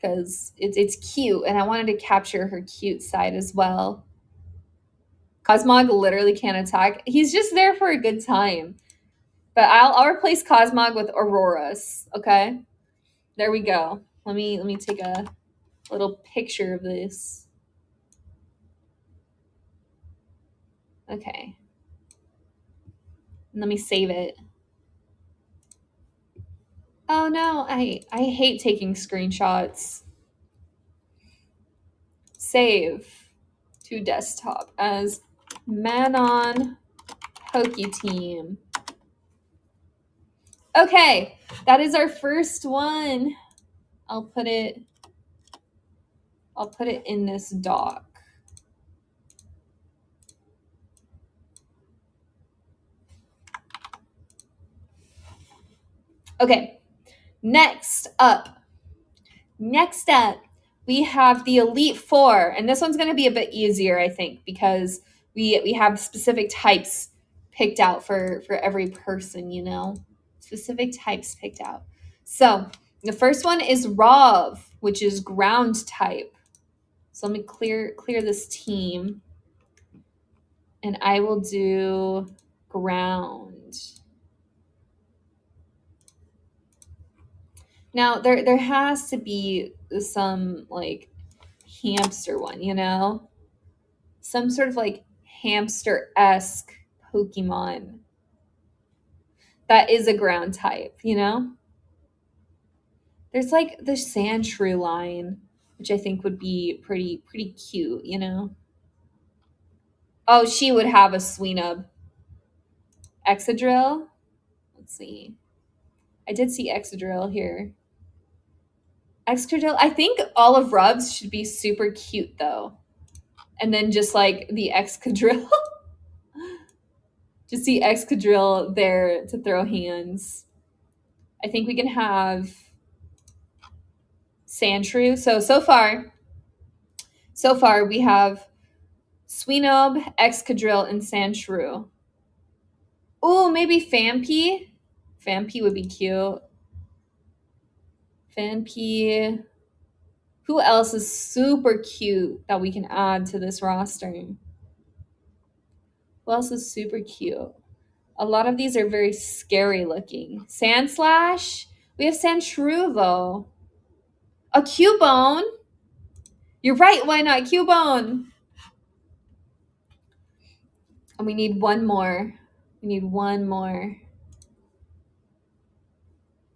because it's cute, and I wanted to capture her cute side as well. Cosmog literally can't attack. He's just there for a good time. But I'll replace Cosmog with Auroras. Okay, there we go. Let me take a little picture of this. Okay, let me save it. Oh no, I hate taking screenshots. Save to desktop as Manon POKETEAM. Okay, that is our first one. I'll put it in this doc. Okay, next up, we have the Elite Four, and this one's going to be a bit easier, I think, because we have specific types picked out for every person, you know, specific types picked out. So the first one is Rov, which is ground type. So let me clear this team, and I will do ground. Now there has to be some like hamster one, you know? Some sort of like hamster-esque Pokemon that is a ground type, you know? There's like the Sandshrew line, which I think would be pretty cute, you know? Oh, she would have a Sweenub. Excadrill? Let's see. I did see Excadrill here. Excadrill, I think all of Rubs should be super cute though. And then just like the Excadrill. Just the Excadrill there to throw hands. I think we can have Sandshrew. So far we have Sweenub, Excadrill, and Sandshrew. Ooh, maybe Phanpy. Phanpy would be cute. Phanpy. Who else is super cute that we can add to this roster? Who else is super cute? A lot of these are very scary looking. Sandslash. We have Sandshrew though. A Cubone. You're right. Why not Cubone? And we need one more. We need one more.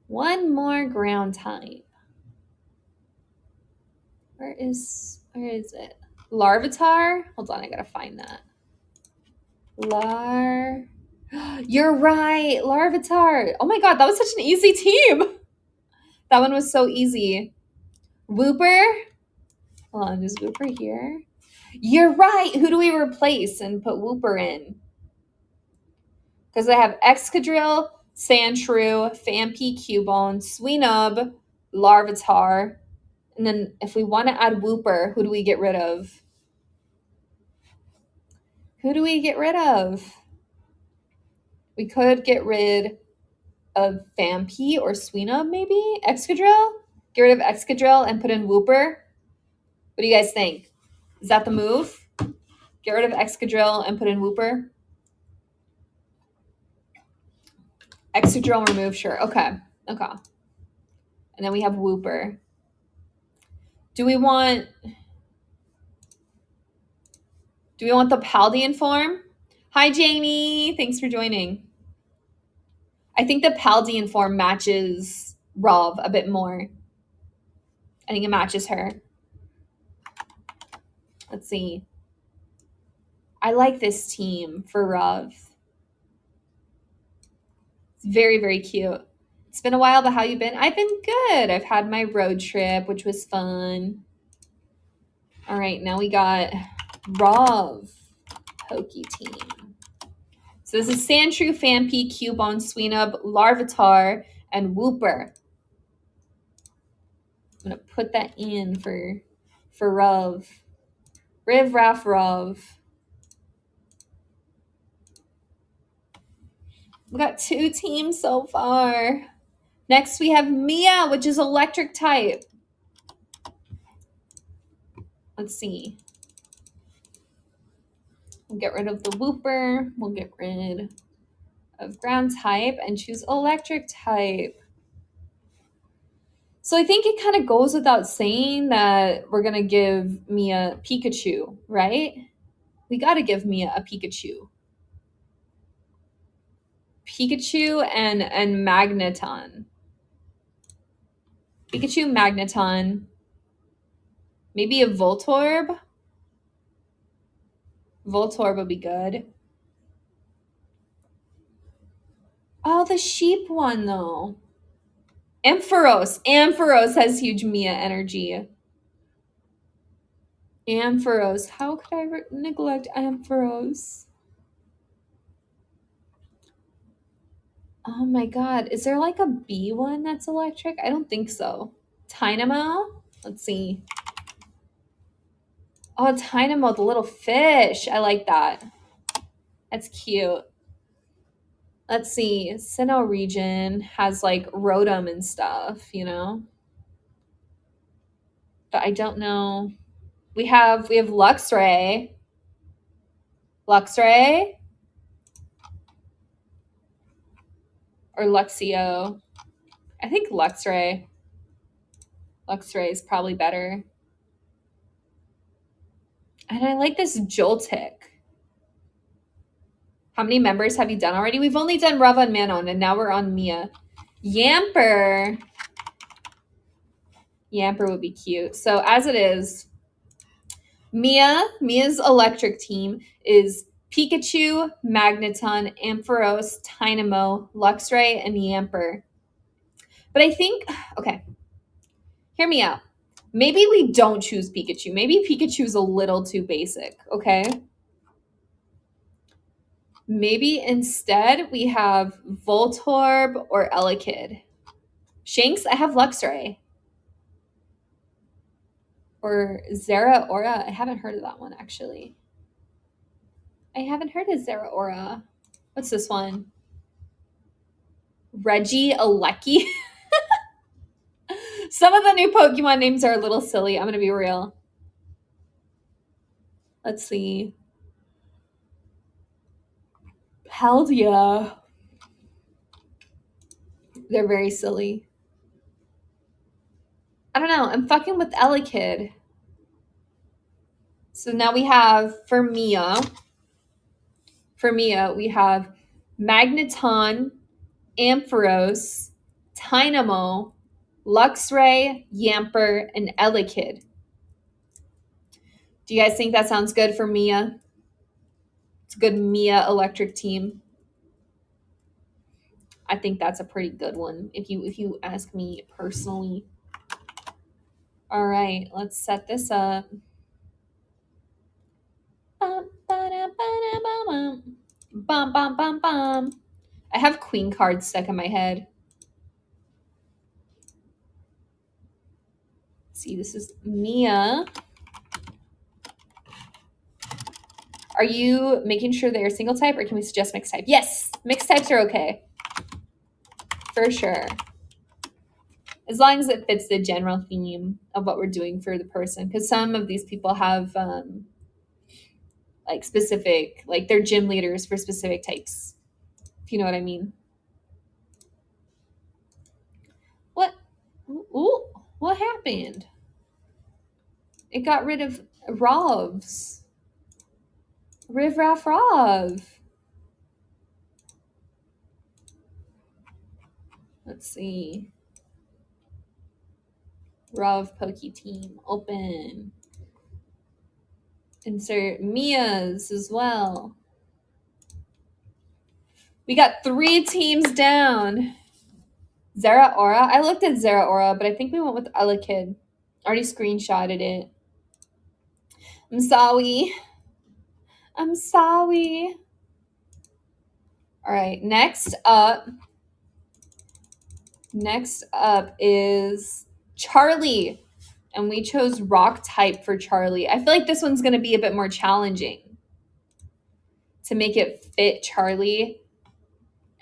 One more ground type. Where is it? Larvitar? Hold on, I gotta find that. You're right, Larvitar. Oh my god, that was such an easy team. That one was so easy. Wooper? Hold on, is Wooper here? You're right. Who do we replace and put Wooper in? Because I have Excadrill, Sandshrew, Phanpy, Cubone, Sweenub, Larvitar. And then if we want to add Wooper, who do we get rid of? Who do we get rid of? We could get rid of Phanpy or Sweenub, maybe? Excadrill? Get rid of Excadrill and put in Wooper? What do you guys think? Is that the move? Get rid of Excadrill and put in Wooper? Excadrill remove, sure. Okay. And then we have Wooper. Do we want the Paldean form? Hi, Jamie. Thanks for joining. I think the Paldean form matches Rov a bit more. I think it matches her. Let's see. I like this team for Rov. It's very cute. It's been a while, but how you been? I've been good. I've had my road trip, which was fun. All right, now we got Rov POKETEAM. So this is Sandshrew, Phanpy, Cubone, Sweenub, Larvitar, and Wooper. I'm gonna put that in for Rov. Riv Raff Rov. We got 2 teams so far. Next we have Mia, which is electric type. Let's see. We'll get rid of the Wooper. We'll get rid of ground type and choose electric type. So I think it kind of goes without saying that we're going to give Mia Pikachu, right? We got to give Mia a Pikachu. Pikachu and Magneton. Pikachu, Magneton. Maybe a Voltorb. Voltorb would be good. Oh, the sheep one, though. Ampharos. Ampharos has huge Mia energy. Ampharos. How could I neglect Ampharos? Oh my god. Is there like a bee one that's electric? I don't think so. Dynamo? Let's see. Oh, Dynamo, the little fish. I like that. That's cute. Let's see. Sinnoh region has like Rotom and stuff, you know? But I don't know. We have Luxray. Luxray? Or Luxio. I think Luxray. Luxray is probably better. And I like this Joltik. How many members have you done already? We've only done Rava and Manon, and now we're on Mia. Yamper. Yamper would be cute. So as it is, Mia's electric team is Pikachu, Magneton, Ampharos, Dynamo, Luxray, and Yamper. But I think, okay, hear me out. Maybe we don't choose Pikachu. Maybe Pikachu's a little too basic, okay? Maybe instead we have Voltorb or Elekid. Shanks, I have Luxray. Or Zeraora. I haven't heard of that one, actually. I haven't heard of Zeraora. What's this one? Regieleki. Some of the new Pokemon names are a little silly. I'm going to be real. Let's see. Paldia. They're very silly. I don't know. I'm fucking with Elekid. So now we have, for Mia, we have Magneton, Ampharos, Dynamo, Luxray, Yamper, and Elekid. Do you guys think that sounds good for Mia? It's a good Mia electric team. I think that's a pretty good one if you ask me personally. All right, let's set this up. Bum, bum, bum, bum. I have queen cards stuck in my head. Let's see, this is Mia. Are you making sure they're single type, or can we suggest mixed type? Yes, mixed types are okay. For sure. As long as it fits the general theme of what we're doing for the person. Because some of these people have like specific, like they're gym leaders for specific types. If you know what I mean. What? Ooh, what happened? It got rid of Rovs. Riv Raff Rov. Let's see. Rov POKETEAM. Open. Insert Mia's as well. We got 3 teams down. Zeraora. I looked at Zeraora, but I think we went with Elekid. Already screenshotted it. I'm sorry. I'm sorry. All right, next up is Charlie. And we chose rock type for Charlie. I feel like this one's going to be a bit more challenging to make it fit Charlie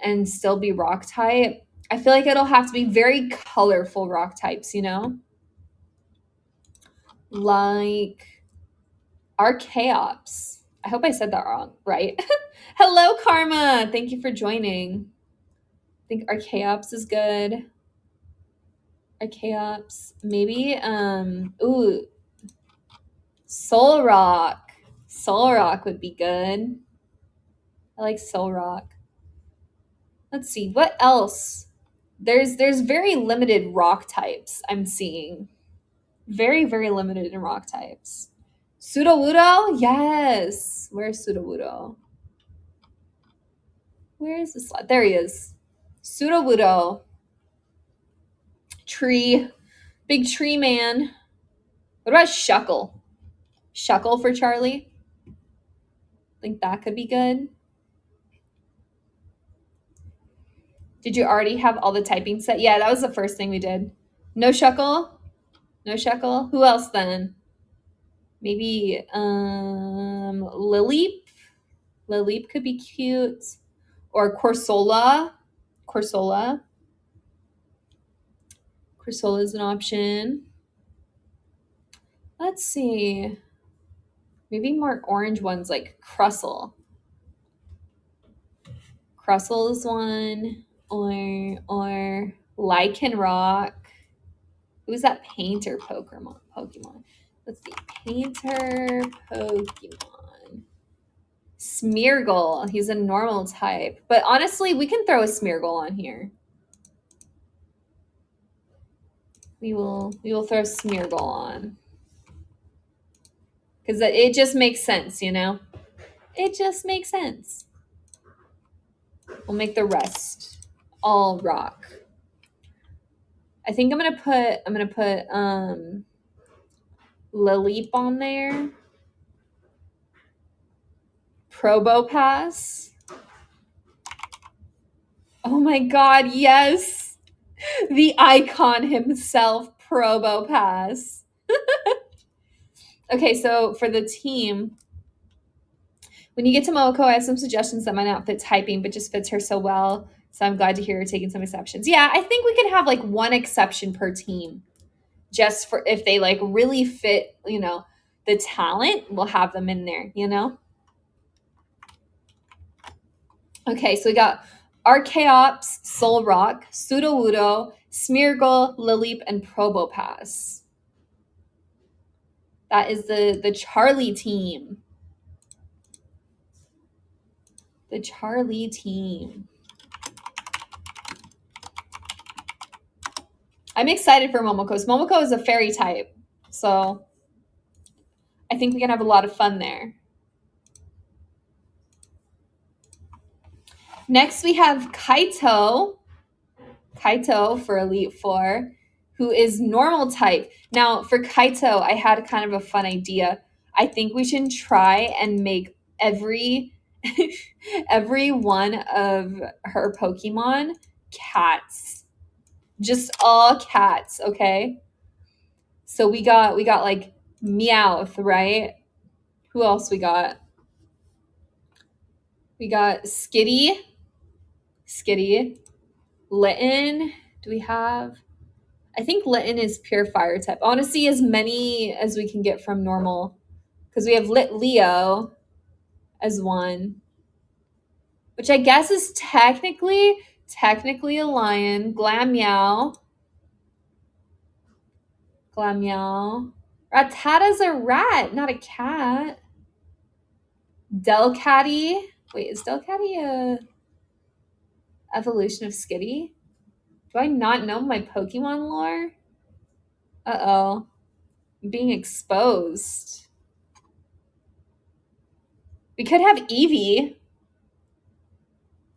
and still be rock type. I feel like it'll have to be very colorful rock types, you know? Like Archaeops. I hope I said that wrong, right? Hello, Karma. Thank you for joining. I think Archaeops is good. Archaeops. Maybe, ooh, Soul Rock. Soul Rock would be good. I like Soul Rock. Let's see, what else? There's very limited rock types I'm seeing. Very, very limited in rock types. Sudowoodo? Yes. Where's Sudowoodo? Where is this slide? There he is. Sudowoodo. Tree. Big tree man. What about Shuckle? Shuckle for Charlie? Think that could be good. Did you already have all the typing set? Yeah, that was the first thing we did. No Shuckle? No Shuckle? Who else then? Maybe Lileep? Lileep could be cute. Or Corsola. Corsola. Corsola is an option. Let's see. Maybe more orange ones like Crustle. Crustle is one. Or Lycanroc. Who's that painter Pokemon? Let's see. Painter Pokemon. Smeargle. He's a normal type. But honestly, we can throw a Smeargle on here. We will throw Smeargle on. Because it just makes sense, you know? It just makes sense. We'll make the rest all rock. I think I'm gonna put Lileep on there. Probopass. Oh my god, yes! The icon himself, Probopass. Okay, so for the team, when you get to Momoko, I have some suggestions that might not fit typing, but just fits her so well. So I'm glad to hear her taking some exceptions. Yeah, I think we could have like one exception per team. Just for if they like really fit, you know, the talent, we'll have them in there, you know? Okay, so we got Archaeops, Solrock, Sudowoodo, Smeargle, Lileep, and Probopass. That is the Charlie team. The Charlie team. I'm excited for Momoko. Momoko is a fairy type, so I think we can have a lot of fun there. Next, we have Kaito. Kaito for Elite Four, who is normal type. Now, for Kaito, I had kind of a fun idea. I think we should try and make every one of her Pokemon cats. Just all cats, okay? So we got like Meowth, right? Who else we got? We got Skitty. Litten. Do we have? I think Litten is pure fire type. I want to see as many as we can get from normal. Because we have Leo as one. Which I guess is technically a lion. Glammeow. Rattata's a rat, not a cat. Delcatty. Wait, is Delcatty a evolution of Skitty? Do I not know my Pokemon lore? Uh-oh. I'm being exposed. We could have Eevee.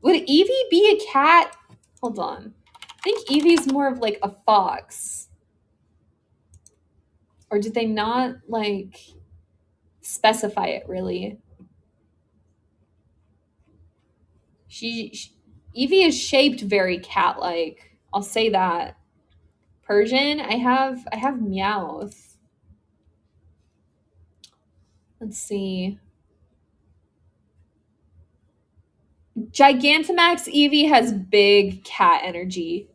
Would Eevee be a cat? Hold on. I think Eevee's more of like a fox. Or did they not like specify it really? Eevee is shaped very cat-like. I'll say that. Persian, I have Meowth. Let's see. Gigantamax Eevee has big cat energy.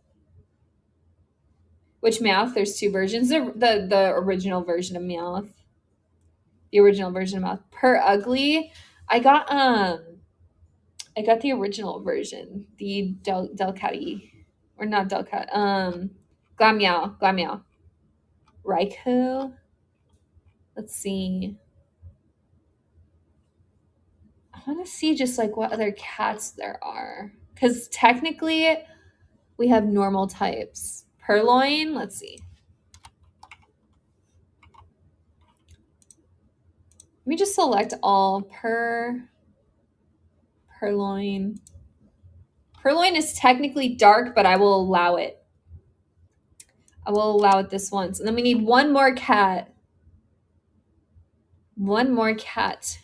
Which Meowth? There's two versions. The original version of Meowth. The original version of Mouth. Per Ugly, I got the original version, the Delcatty, or not Delcat, Glameow. Raikou. Let's see. I want to see just like what other cats there are, because technically we have normal types. Purloin. Let's see. Let me just select all. Purloin. Purloin is technically dark, but I will allow it. I will allow it this once. And then we need one more cat. One more cat.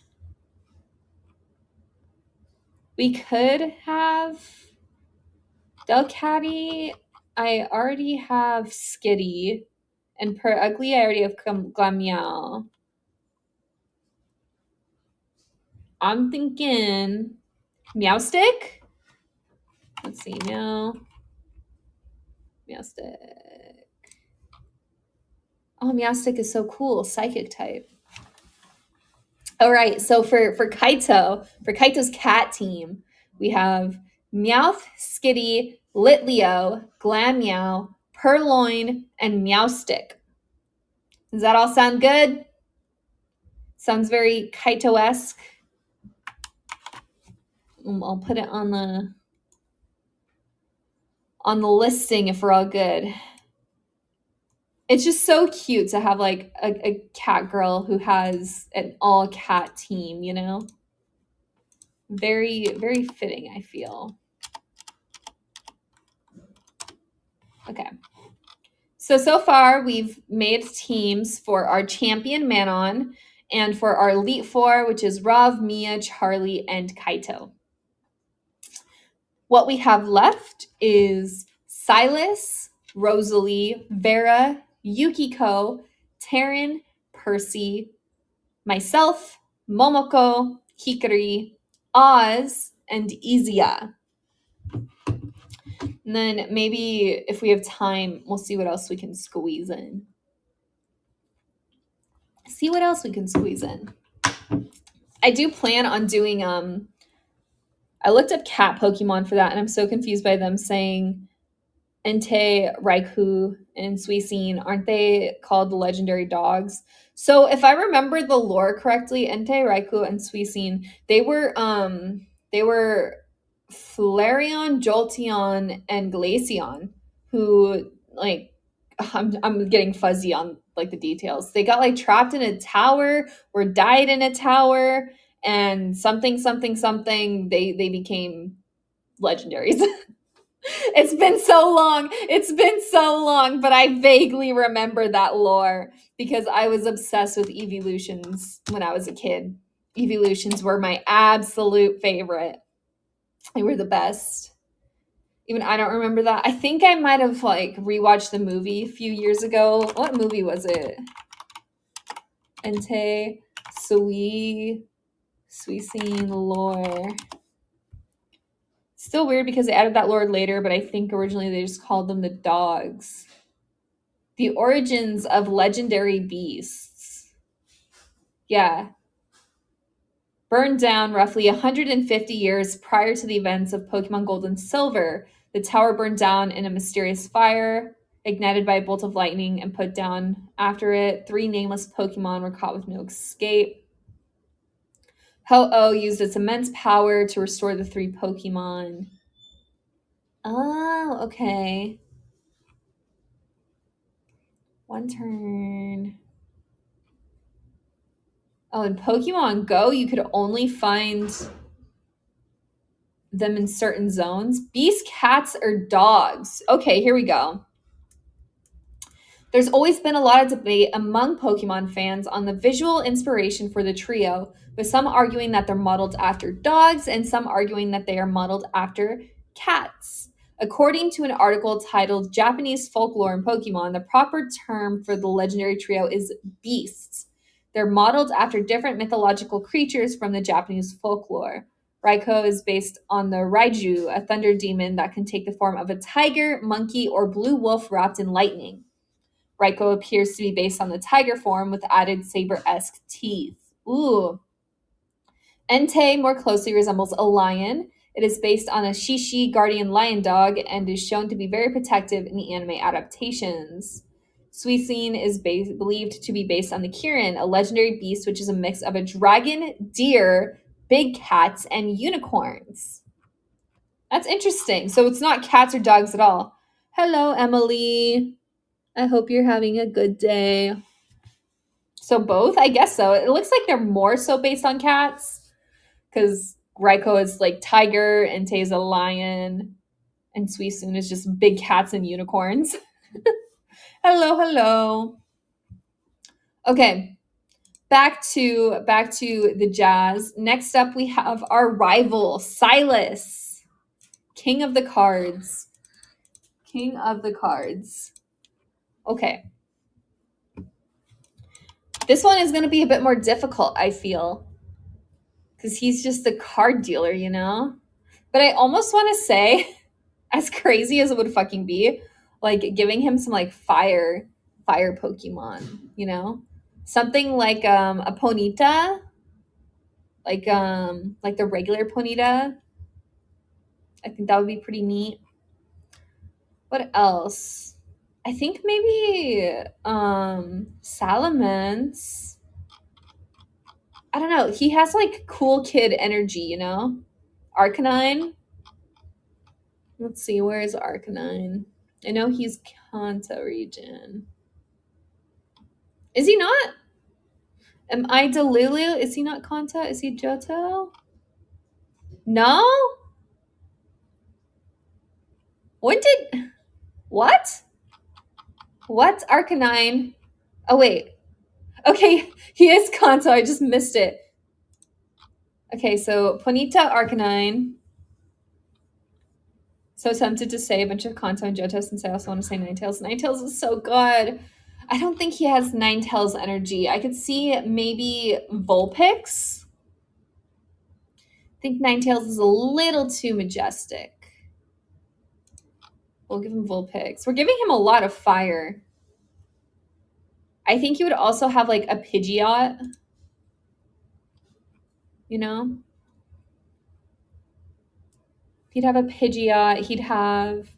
We could have Delcatty. I already have Skitty. And Per Ugly, I already have Glameow. I'm thinking Meowstick. Let's see, Meowstick. Oh, Meowstick is so cool. Psychic type. All right, so for Kaito's cat team, we have Meowth, Skitty, Litleo, Glameow, Purloin, and Meowstick. Does that all sound good? Sounds very Kaito-esque. I'll put it on the listing if we're all good. It's just so cute to have like a cat girl who has an all cat team, you know? Very, very fitting, I feel. Okay. So far we've made teams for our champion Manon and for our Elite Four, which is Rav, Mia, Charlie, and Kaito. What we have left is Silas, Rosalie, Vera, Yukiko, Taryn, Percy, myself, Momoko, Hikari, Oz, and Izia. And then maybe if we have time, we'll see what else we can squeeze in. I do plan on doing I looked up cat Pokemon for that, and I'm so confused by them saying Entei, Raikou, and Suicune, aren't they called the legendary dogs? So if I remember the lore correctly, Entei, Raikou, and Suicune, they were Flareon, Jolteon, and Glaceon, who like I'm getting fuzzy on like the details. They got like trapped in a tower or died in a tower, and something they became legendaries. It's been so long, but I vaguely remember that lore because I was obsessed with evolutions when I was a kid. Evolutions were my absolute favorite. They were the best. Even I don't remember that. I think I might have like rewatched the movie a few years ago. What movie was it? Entei, Suicune lore. Still weird because they added that lore later, but I think originally they just called them the dogs. The origins of legendary beasts. Yeah. Burned down roughly 150 years prior to the events of Pokemon Gold and Silver. The tower burned down in a mysterious fire, ignited by a bolt of lightning and put down after it. 3 nameless Pokemon were caught with no escape. Ho-Oh used its immense power to restore the 3 Pokemon. Oh, okay. One turn. Oh, in Pokemon Go, you could only find them in certain zones. Beast, cats, or dogs? Okay, here we go. There's always been a lot of debate among Pokemon fans on the visual inspiration for the trio, with some arguing that they're modeled after dogs and some arguing that they are modeled after cats. According to an article titled Japanese Folklore in Pokemon, the proper term for the legendary trio is beasts. They're modeled after different mythological creatures from the Japanese folklore. Raikou is based on the Raiju, a thunder demon that can take the form of a tiger, monkey, or blue wolf wrapped in lightning. Raiko appears to be based on the tiger form with added saber-esque teeth. Ooh. Entei more closely resembles a lion. It is based on a Shishi guardian lion dog and is shown to be very protective in the anime adaptations. Suicune is believed to be based on the Kirin, a legendary beast which is a mix of a dragon, deer, big cats, and unicorns. That's interesting. So it's not cats or dogs at all. Hello, Emily. I hope you're having a good day. So both? I guess so. It looks like they're more so based on cats because Raiko is like tiger and Tay is a lion and Suicune is just big cats and unicorns. Hello, hello. Okay. Back to the jazz. Next up we have our rival, Silas. King of the cards. King of the cards. Okay. This one is going to be a bit more difficult, I feel. Because he's just a card dealer, you know? But I almost want to say, as crazy as it would fucking be, like giving him some like fire Pokemon, you know? Something like a Ponyta. Like the regular Ponyta. I think that would be pretty neat. What else? I think maybe Salamence. I don't know. He has like cool kid energy, you know? Arcanine. Let's see, where is Arcanine? I know he's Kanto region. Is he not? Am I Delulu? Is he not Kanto? Is he Johto? No? When did... What? What? Arcanine? Oh, wait. Okay, he is Kanto. I just missed it. Okay, so Ponyta, Arcanine. So tempted to say a bunch of Kanto and Johto since I also want to say Ninetales. Ninetales is so good. I don't think he has Ninetales energy. I could see maybe Vulpix. I think Ninetales is a little too majestic. We'll give him Vulpix. We're giving him a lot of fire. I think he would also have like a Pidgeot. You know? He'd have a Pidgeot. He'd have...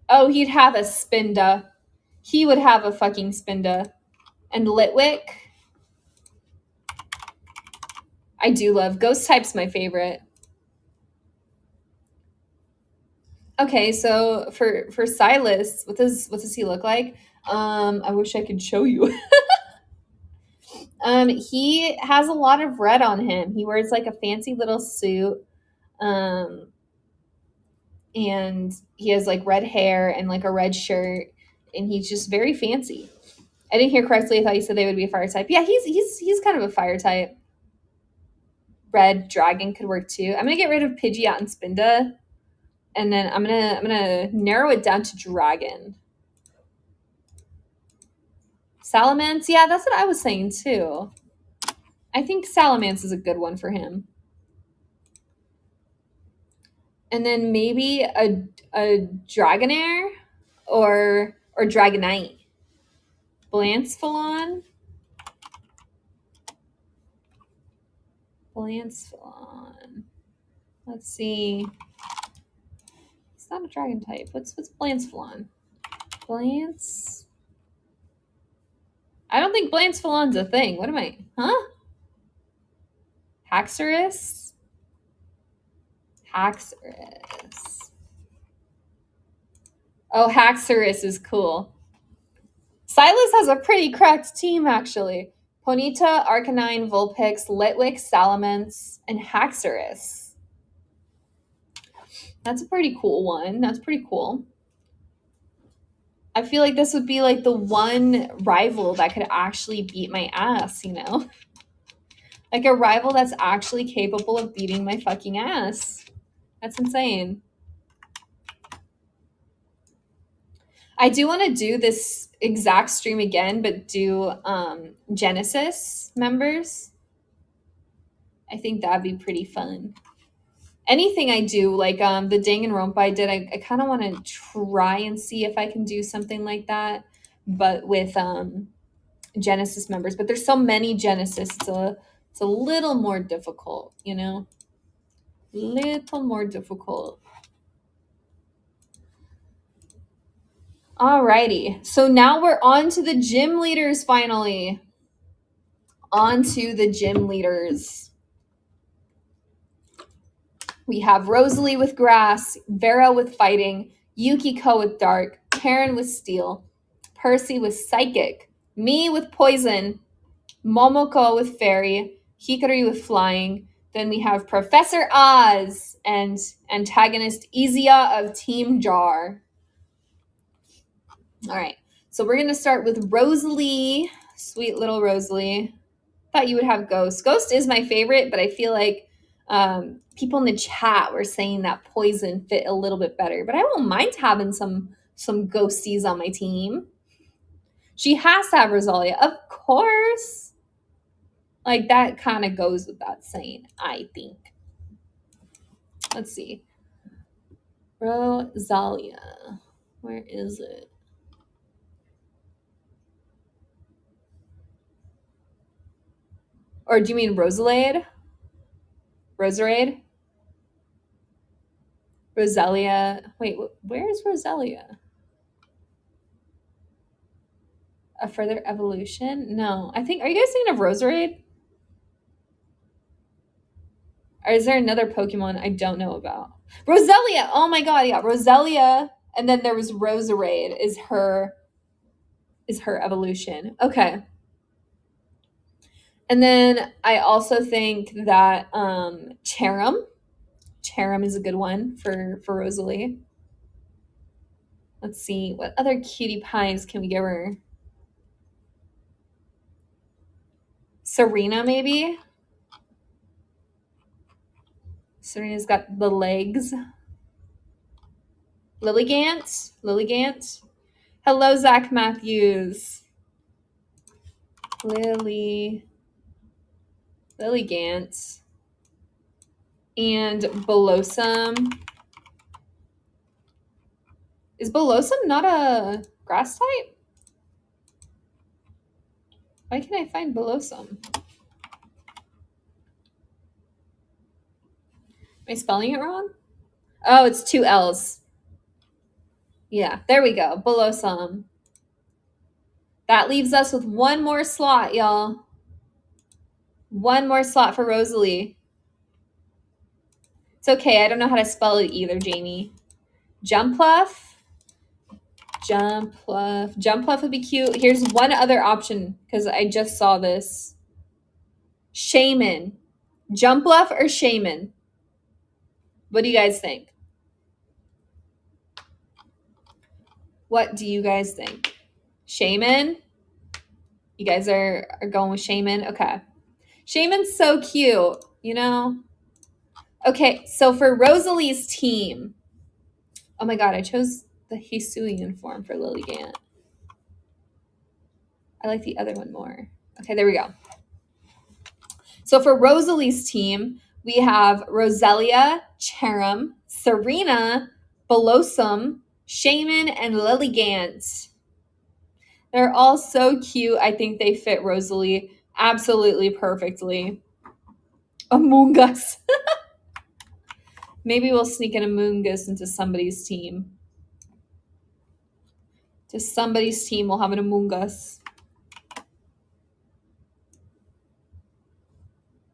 Oh, he'd have a Spinda. He would have a fucking Spinda. And Litwick. I do love... Ghost type's my favorite. Okay, so for Silas, what does he look like? I wish I could show you. He has a lot of red on him. He wears like a fancy little suit. And he has like red hair and like a red shirt, and he's just very fancy. I didn't hear correctly. I thought you said they would be a fire type. Yeah, he's kind of a fire type. Red dragon could work too. I'm gonna get rid of Pidgeot and Spinda, and then I'm gonna narrow it down to dragon. Salamence, yeah, that's what I was saying too. I think Salamence is a good one for him. And then maybe a Dragonair or Dragonite. Blancphilon. Blancphilon. Let's see. It's not a dragon type. What's Blancphilon? Blance. I don't think Blancphilon's a thing. What am I? Huh? Haxorus? Haxorus. Oh, Haxorus is cool. Silas has a pretty cracked team, actually. Ponyta, Arcanine, Vulpix, Litwick, Salamence, and Haxorus. That's a pretty cool one. That's pretty cool. I feel like this would be like the one rival that could actually beat my ass, you know? Like a rival that's actually capable of beating my fucking ass. That's insane. I do want to do this exact stream again, but do Genesis members. I think that'd be pretty fun. Anything I do, like the Danganronpa I did, I kind of want to try and see if I can do something like that. but with Genesis members. But there's so many Genesis, it's a little more difficult, you know? Little more difficult. Alrighty, so now we're on to the gym leaders finally. On to the gym leaders. We have Rosalie with grass, Vera with fighting, Yukiko with dark, Karen with steel, Percy with psychic, me with poison, Momoko with fairy, Hikari with flying. Then we have Professor Oz and antagonist Izia of Team Jar. All right, so we're going to start with Rosalie, sweet little Rosalie. Thought you would have Ghost. Ghost is my favorite, but I feel like people in the chat were saying that poison fit a little bit better. But I won't mind having some ghosties on my team. She has to have Rosalia, of course. Like that kind of goes without saying, I think. Let's see. Rosalia. Where is it? Or do you mean Rosalade? Roserade? Rosalia. Wait, where is Rosalia? A further evolution? No. I think, are you guys thinking of Roserade? Or is there another Pokemon I don't know about? Roselia! Oh my god, yeah. Roselia. And then there was Roserade is her evolution. Okay. And then I also think that Cherim is a good one for Rosalie. Let's see, what other cutie pies can we give her? Serena, maybe? Serena's got the legs. Lilligant. Hello, Zach Matthews. Lilligant. And Bellossom. Is Bellossom not a grass type? Why can't I find Bellossom? Am I spelling it wrong? Oh, it's 2 L's. Yeah, there we go. Bellossom. That leaves us with one more slot, y'all. One more slot for Rosalie. It's okay. I don't know how to spell it either, Jamie. Jumpluff. Jumpluff would be cute. Here's one other option because I just saw this. Shaman. Jumpluff or Shaman? What do you guys think? What do you guys think? Shaman? You guys are going with Shaman? Okay. Shaman's so cute, you know? Okay, so for Rosalie's team. Oh my god, I chose the Hisuian form for Lilligant. I like the other one more. Okay, there we go. So for Rosalie's team, we have Roselia, Cherim, Serena, Bellossom, Shaman, and Lilligant. They're all so cute. I think they fit Rosalie absolutely perfectly. Among Us. Maybe we'll sneak an Among Us into somebody's team. To somebody's team, we'll have an Among Us.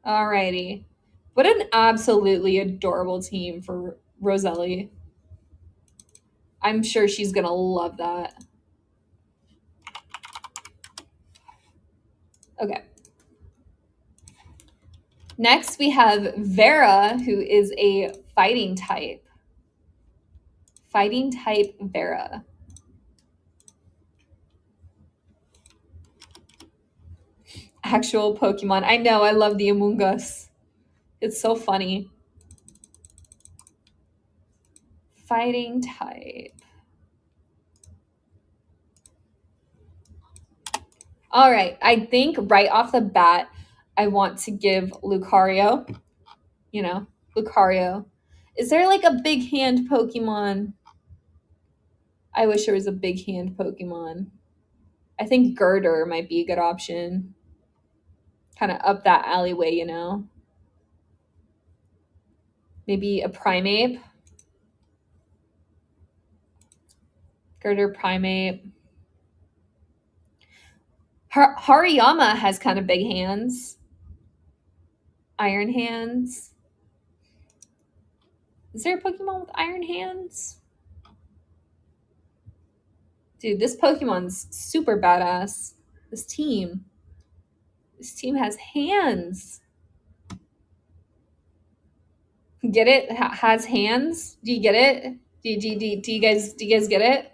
Alrighty. What an absolutely adorable team for Rosalie. I'm sure she's going to love that. Okay. Next, we have Vera, who is a fighting type. Fighting type Vera. Actual Pokemon. I know, I love the Among Us. It's so funny. Fighting type. All right, I think right off the bat, I want to give Lucario. You know, Lucario. Is there like a big hand Pokemon? I wish there was a big hand Pokemon. I think Girder might be a good option. Kind of up that alleyway, you know. Maybe a Primeape. Girder, Primeape. Hariyama has kind of big hands. Iron hands. Is there a Pokemon with iron hands? Dude, this Pokemon's super badass. This team. This team has hands. Get it? Has hands? Do you get it? Do you guys get it?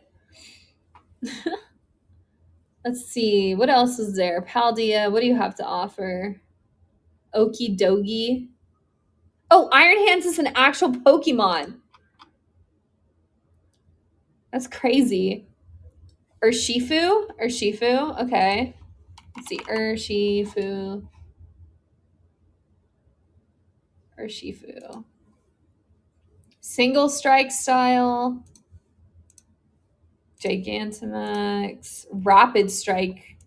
Let's see. What else is there? Paldea, what do you have to offer? Okie dokie. Oh, Iron Hands is an actual Pokemon. That's crazy. Urshifu? Urshifu? Okay. Let's see. Urshifu. Urshifu. Single strike style. Gigantamax. Rapid strike.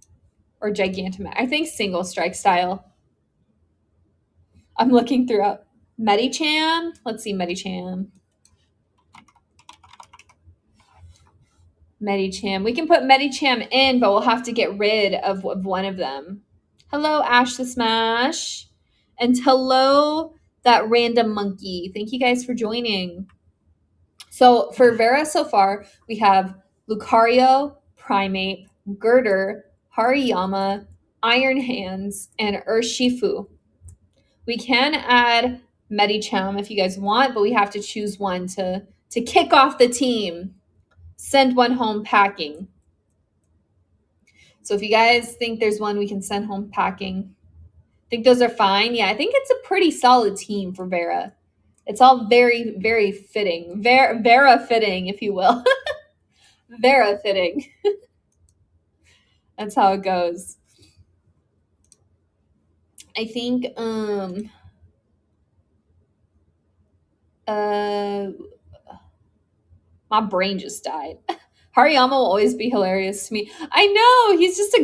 Or Gigantamax. I think single strike style. I'm looking throughout. Medicham? Let's see Medicham. Medicham. We can put Medicham in, but we'll have to get rid of one of them. Hello, Ash the Smash. And hello, that random monkey. Thank you guys for joining. So for Vera so far, we have Lucario, Primeape, Girder, Hariyama, Iron Hands, and Urshifu. We can add Medicham if you guys want, but we have to choose one to kick off the team. Send one home packing. So if you guys think there's one we can send home packing, think those are fine. Yeah, I think it's a pretty solid team for Vera. It's all very, very fitting. Vera fitting, if you will. Vera fitting. That's how it goes. I think my brain just died. Hariyama will always be hilarious to me. I know, he's just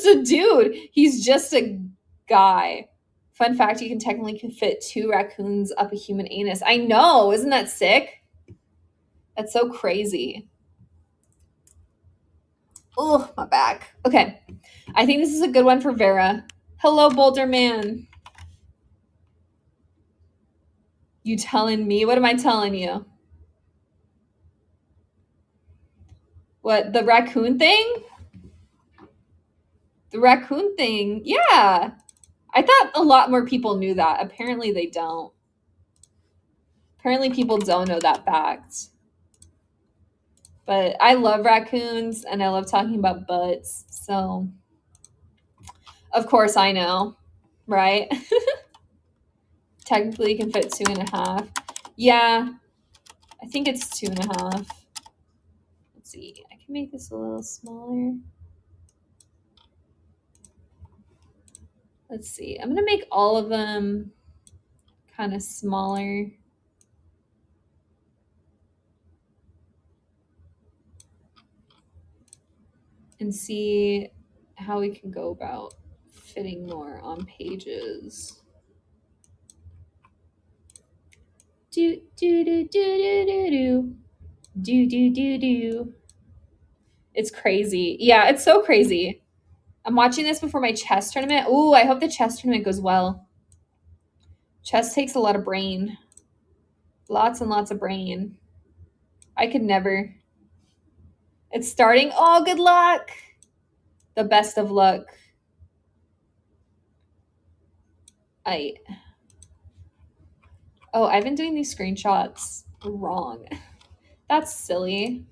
a dude. He's just a guy. Fun fact, you can technically fit 2 raccoons up a human anus. I know, isn't that sick? That's so crazy. Oh, my back. Okay, I think this is a good one for Vera. Hello, Boulder Man. You telling me? What am I telling you? What, the raccoon thing? The raccoon thing, yeah. I thought a lot more people knew that. Apparently they don't. Apparently people don't know that fact. But I love raccoons and I love talking about butts. So, of course I know, right? Technically you can fit 2.5. Yeah, I think it's 2.5. Let's see. I can make this a little smaller. Let's see. I'm going to make all of them kind of smaller. And see how we can go about fitting more on pages. Do do do do do do do do do do do. It's crazy. Yeah, it's so crazy. I'm watching this before my chess tournament. Ooh, I hope the chess tournament goes well. Chess takes a lot of brain. Lots and lots of brain. I could never. It's starting. Oh, good luck. The best of luck. Oh, I've been doing these screenshots wrong. That's silly.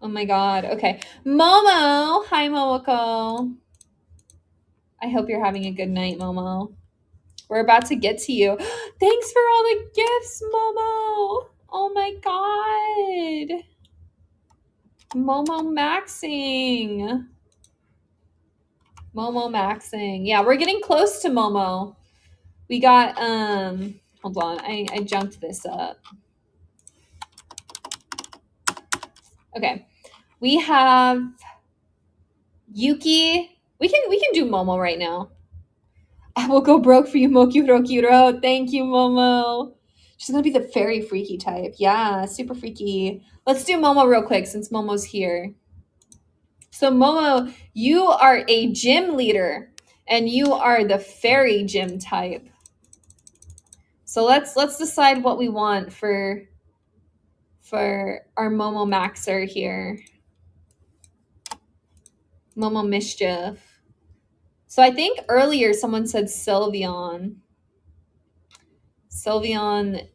Oh my god. Okay. Momo. Hi, Momoko. I hope you're having a good night, Momo. We're about to get to you. Thanks for all the gifts, Momo. Oh my god. Momo maxing. Momo maxing. Yeah, we're getting close to Momo. We got, hold on. I jumped this up. Okay. We have Yuki. We can do Momo right now. I will go broke for you, Moka Roki. Thank you, Momo. She's gonna be the fairy freaky type. Yeah, super freaky. Let's do Momo real quick since Momo's here. So Momo, you are a gym leader and you are the fairy gym type. So let's decide what we want for our Momo Maxer here. Momo Mischief. So I think earlier someone said Sylveon. Sylveon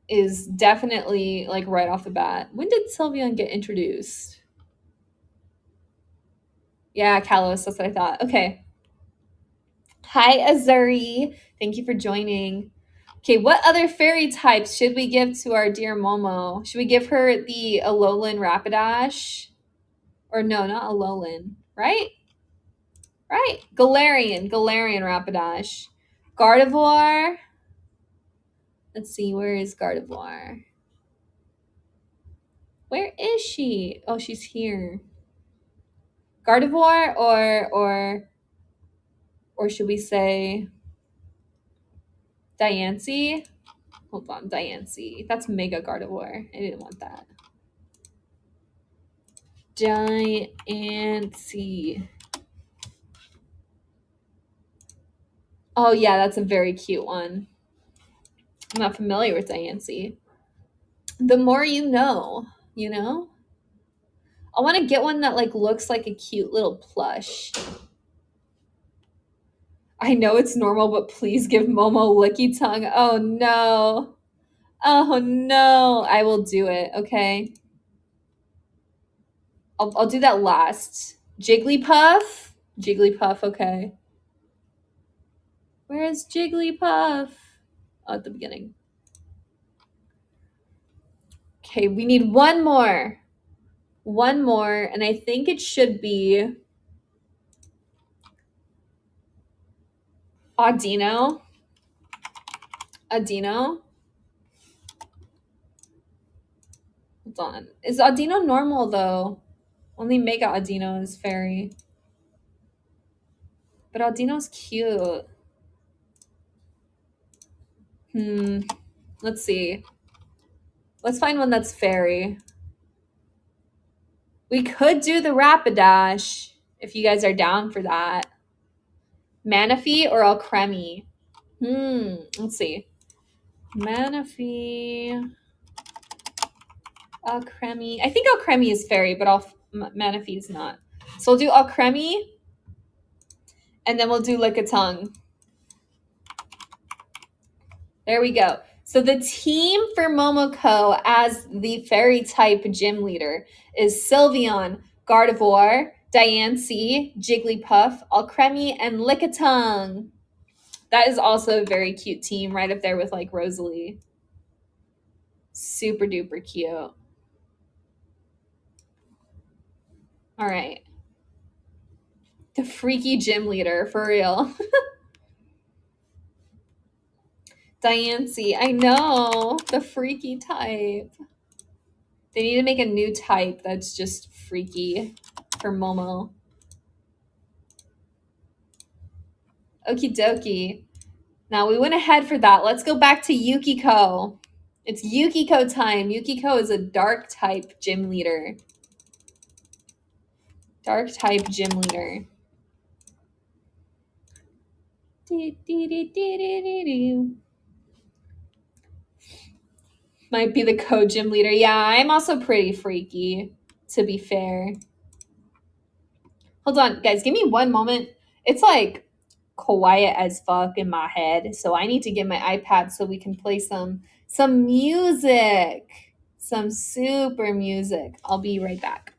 is definitely like right off the bat. When did Sylveon get introduced? Yeah, Kalos, that's what I thought. Okay. Hi, Azuri. Thank you for joining. Okay, what other fairy types should we give to our dear Momo? Should we give her the Alolan Rapidash? Or no, not Alolan, right? Right. Galarian Rapidash. Gardevoir. Let's see, where is Gardevoir? Where is she? Oh, she's here. Gardevoir or should we say Diancie? Hold on, Diancie. That's Mega Gardevoir. I didn't want that. Diancie. Oh yeah, that's a very cute one. I'm not familiar with Diancie. The more you know, you know? I want to get one that like looks like a cute little plush. I know it's normal, but please give Momo licky tongue. Oh no. Oh no. I will do it, okay? I'll do that last. Jigglypuff? Jigglypuff, okay. Where is Jigglypuff? Oh, at the beginning. Okay, we need one more. One more, and I think it should be Audino. Audino. Hold on. Is Audino normal though? Only Mega Audino is fairy. But Audino's cute. Let's see. Let's find one that's fairy. We could do the Rapidash if you guys are down for that. Manaphy or Alcremie? Let's see. Manaphy. Alcremie. I think Alcremie is fairy, but Manaphy is not. So we'll do Alcremie, and then we'll do Lickitung. There we go. So the team for Momoko as the fairy type gym leader is Sylveon, Gardevoir, Diancie, Jigglypuff, Alcremie, and Lickitung. That is also a very cute team, right up there with like Rosalie. Super duper cute. All right. The freaky gym leader, for real. Diancie, I know. The freaky type. They need to make a new type that's just freaky for Momo. Okie dokie. Now we went ahead for that. Let's go back to Yukiko. It's Yukiko time. Yukiko is a dark type gym leader. Dark type gym leader. Might be the co-gym leader. Yeah, I'm also pretty freaky, to be fair. Hold on, guys, give me one moment. It's like quiet as fuck in my head, so I need to get my iPad so we can play some music. Some super music. I'll be right back.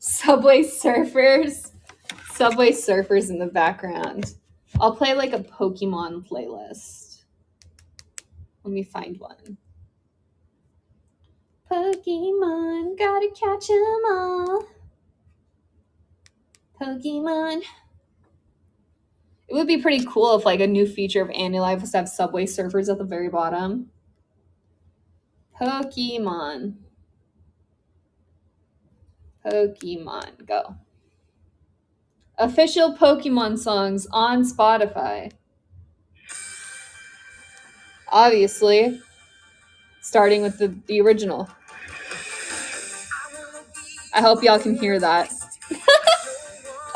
Subway Surfers. Subway Surfers in the background. I'll play like a Pokemon playlist. Let me find one. Pokemon, gotta catch 'em all. Pokemon. It would be pretty cool if like a new feature of AniLive was to have Subway Surfers at the very bottom. Pokemon. Pokemon, go. Official Pokemon songs on Spotify. Obviously, starting with the original. I hope y'all can hear that.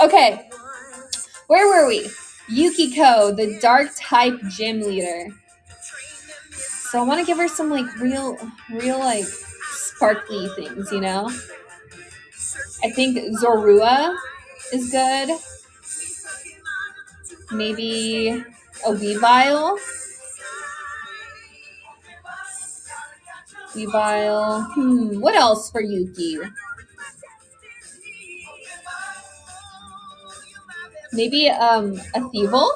Okay, where were we? Yukiko, the dark type gym leader. So I want to give her some like real like sparkly things, you know? I think Zorua is good. Maybe a Weavile. Weavile. What else for Yuki? Maybe a Thievel?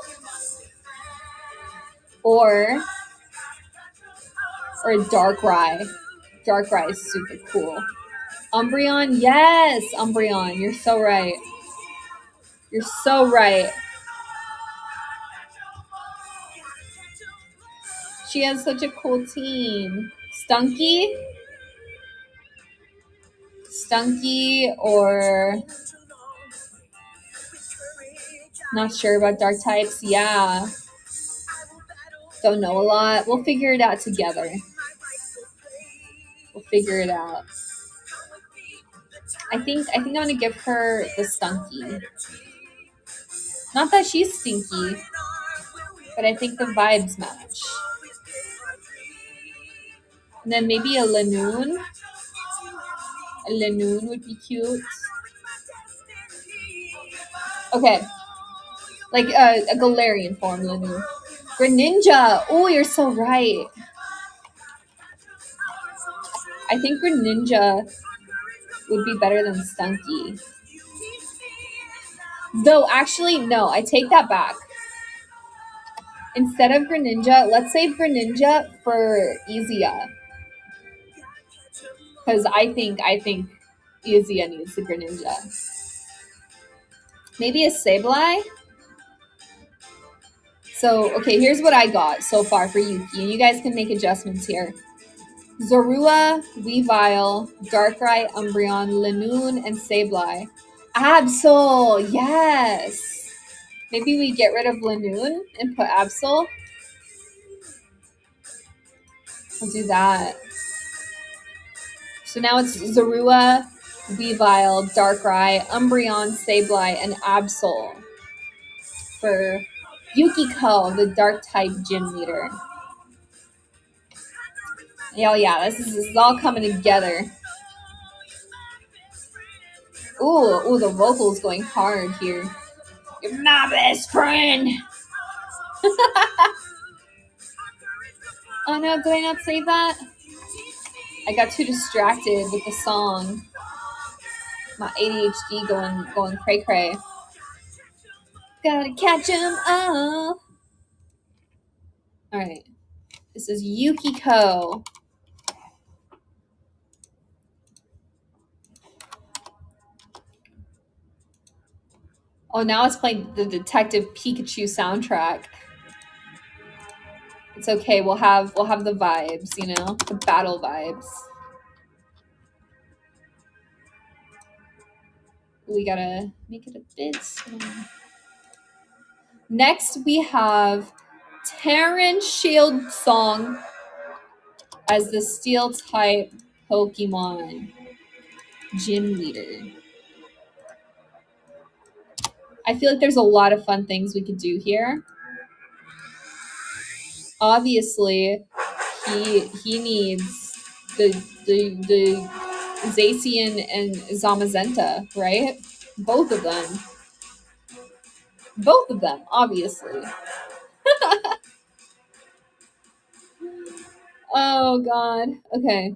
Or a Darkrai. Darkrai is super cool. Umbreon, yes, Umbreon. You're so right. You're so right. She has such a cool team. Stunky? Stunky or... Not sure about dark types. Yeah. Don't know a lot. We'll figure it out together. We'll figure it out. I think I'm gonna give her the Stunky. Not that she's stinky, but I think the vibes match. And then maybe a Lanoon. A Lanoon would be cute. Okay. Like a Galarian form Lanoon. Greninja! Oh, you're so right. I think Greninja would be better than Stunky. Though, actually, no. I take that back. Instead of Greninja, let's save Greninja for Izia. Because I think Izia needs the Greninja. Maybe a Sableye? So, okay, here's what I got so far for Yuki. And you guys can make adjustments here. Zorua, Weavile, Darkrai, Umbreon, Lanoon, and Sableye. Absol! Yes! Maybe we get rid of Lanoon and put Absol? We'll do that. So now it's Zorua, Weavile, Darkrai, Umbreon, Sableye, and Absol for Yukiko, the dark type gym leader. Yeah, this is all coming together. Ooh, the vocals going hard here. You're my best friend. Oh no, did I not save that? I got too distracted with the song. My ADHD going cray cray. Gotta catch 'em all. Alright. This is Yukiko. Oh, now it's playing the Detective Pikachu soundtrack. It's okay. We'll have the vibes, you know, the battle vibes. We gotta make it a bit small. Next, we have Terran Shield Song as the Steel type Pokemon gym leader. I feel like there's a lot of fun things we could do here. Obviously, he needs the Zacian and Zamazenta, right? Both of them. Both of them, obviously. Oh god. Okay.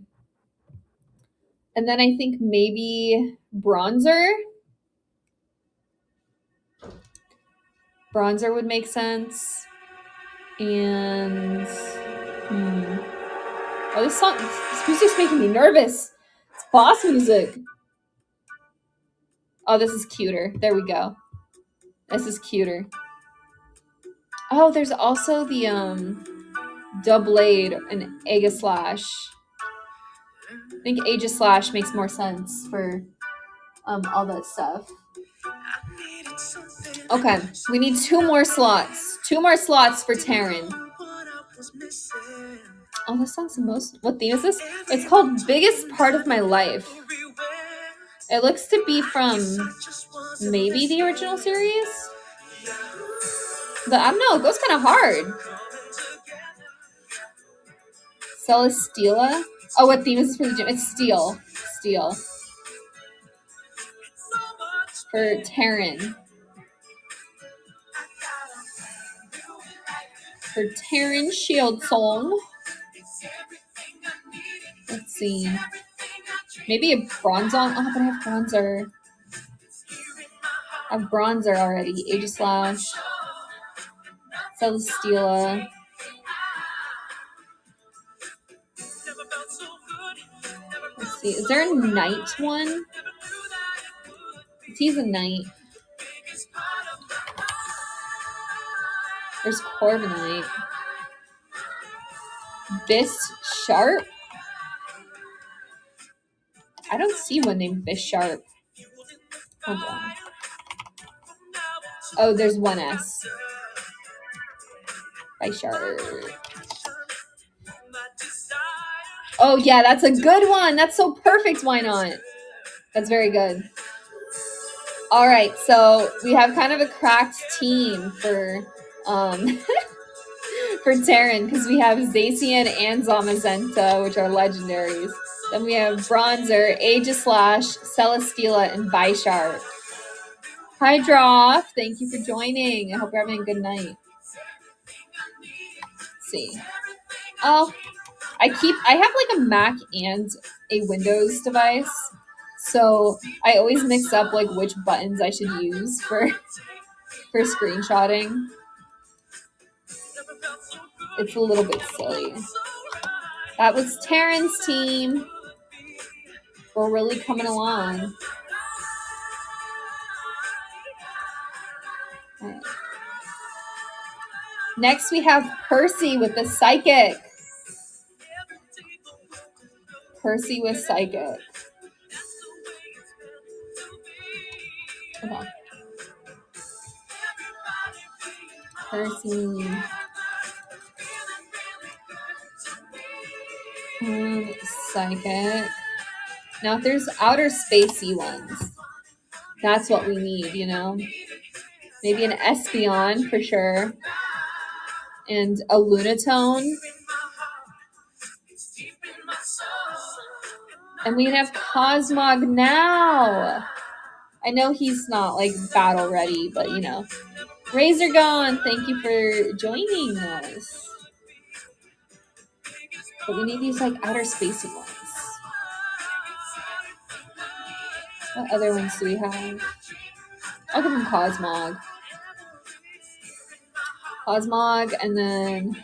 And then I think maybe bronzer. Bronzer would make sense. And oh, this music's making me nervous. It's boss music. Oh, this is cuter. There we go. This is cuter. Oh, there's also the Doublade and Aegislash. I think Aegislash makes more sense for all that stuff. Okay, we need 2 more slots. 2 more slots for Terran. Oh, this song's the most... What theme is this? It's called Biggest Part of My Life. It looks to be from maybe the original series? But I don't know, it goes kind of hard. Celesteela? Oh, what theme is this for the gym? It's Steel. Steel. For Terran. For Terran Shield Song. Let's see. Maybe a bronze on. Oh, but I have bronzer. I have bronzer already. Aegislash. Celesteela. Let's see. Is there a knight one? He's a knight. There's Corviknight. Bis Sharp? I don't see one named Bis Sharp. Hold on. Oh, there's one S. By Sharp. Oh, yeah, that's a good one. That's so perfect. Why not? That's very good. All right, so we have kind of a cracked team for for Terran because we have Zacian and Zamazenta, which are legendaries. Then we have Bronzer, Aegislash, Celesteela, and Bisharp. Hi, Droff. Thank you for joining. I hope you're having a good night. Let's see. Oh, I have like a Mac and a Windows device. So I always mix up like which buttons I should use for screenshotting. It's a little bit silly. That was Terran's team. We're really coming along. Right. Next we have Percy with the Psychic. Percy with Psychic. Hold on. Percy. And Psychic. Now if there's outer spacey ones, that's what we need, you know? Maybe an Espeon for sure. And a Lunatone. And we have Cosmog now. I know he's not like battle ready, but you know. Razorgon, thank you for joining us. But we need these like outer spacey ones. What other ones do we have? I'll give him Cosmog. Cosmog, and then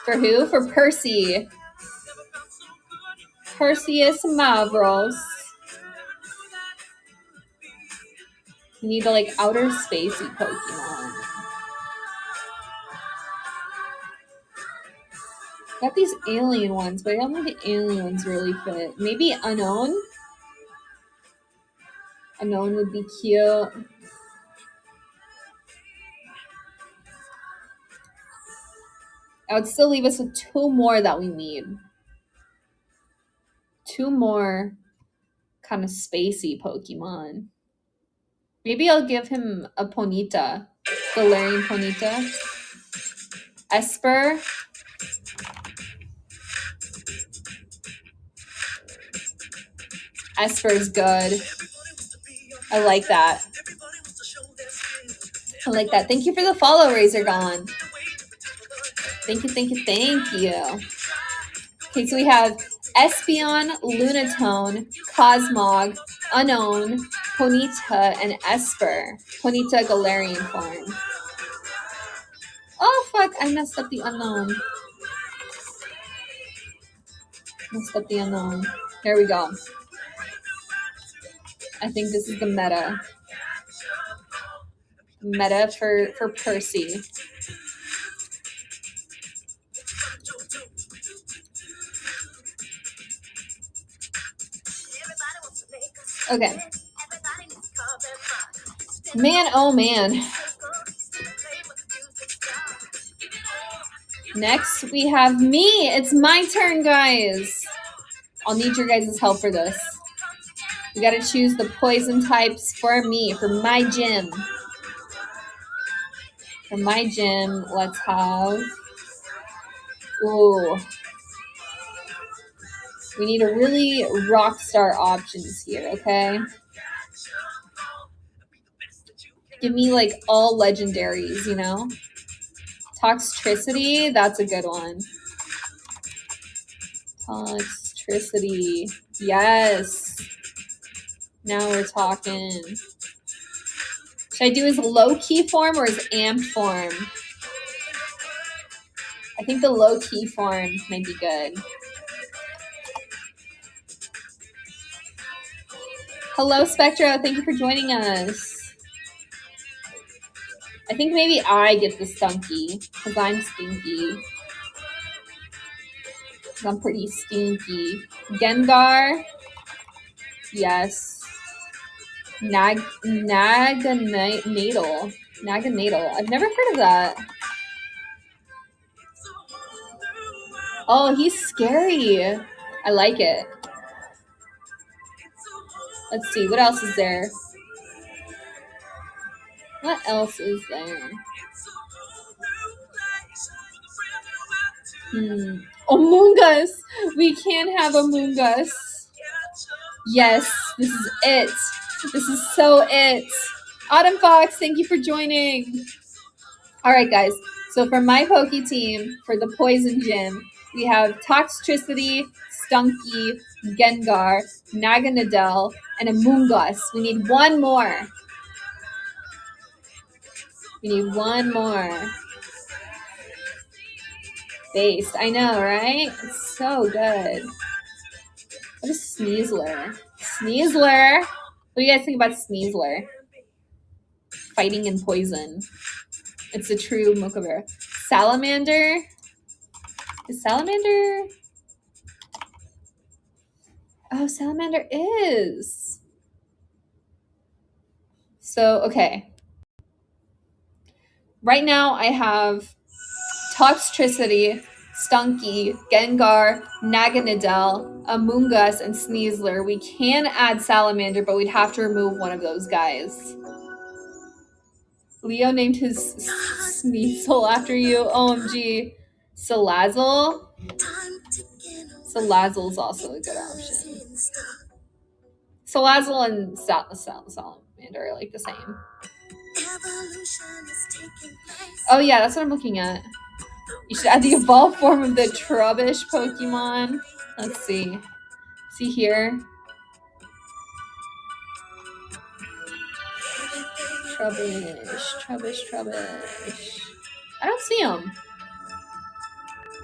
for who? For Percy. Perseus Mavros. We need a like outer spacey Pokemon. Got these alien ones, but I don't think the alien ones really fit. Maybe Unknown? Unknown would be cute. I would still leave us with 2 more that we need. 2 more kind of spacey Pokemon. Maybe I'll give him a Ponyta. Galarian Ponyta. Esper. Esper's good. I like that. I like that. Thank you for the follow, Razorgon. Thank you, thank you, thank you. Okay, so we have Espeon, Lunatone, Cosmog, Unknown, Ponyta, and Esper. Ponyta Galarian form. Oh, fuck. I messed up the Unknown. Messed up the Unknown. Here we go. I think this is the meta. Meta for Percy. Okay. Man, oh man. Next, we have me. It's my turn, guys. I'll need your guys' help for this. We gotta choose the poison types for me, for my gym. For my gym, let's have... Ooh. We need a really rock star options here, okay? Give me, like, all legendaries, you know? Toxtricity, that's a good one. Toxtricity. Yes. Now we're talking. Should I do his low-key form or his amped form? I think the low-key form might be good. Hello, Spectro. Thank you for joining us. I think maybe I get the Stunky because I'm stinky. I'm pretty stinky. Gengar. Yes. Naganadel. Naganadel. I've never heard of that. Oh, he's scary. I like it. Let's see. What else is there? What else is there? Amoongus. We can't have Amoongus. Yes, this is it. This is so it. Autumn Fox, thank you for joining. All right, guys. So for my Poke team, for the Poison Gym, we have Toxtricity, Stunky, Gengar, Naganadel, and Amoongus. We need one more. We need one more. Based. I know, right? It's so good. What is Sneasler? Sneasler! What do you guys think about Sneasler? Fighting in poison. It's a true Moka Bear. Salamander? Is Salamander? Oh, Salamander is. So, okay. Right now I have Toxtricity, Stunky, Gengar, Naganadel, Amoongus, and Sneasler. We can add Salamander, but we'd have to remove one of those guys. Leo named his Sneasel after you. OMG. Salazzle? Salazzle's also a good option. Salazzle and Salamander are like the same. Oh yeah, that's what I'm looking at. You should add the evolved form of the Trubbish Pokemon. Let's see. See here. Trubbish. I don't see him.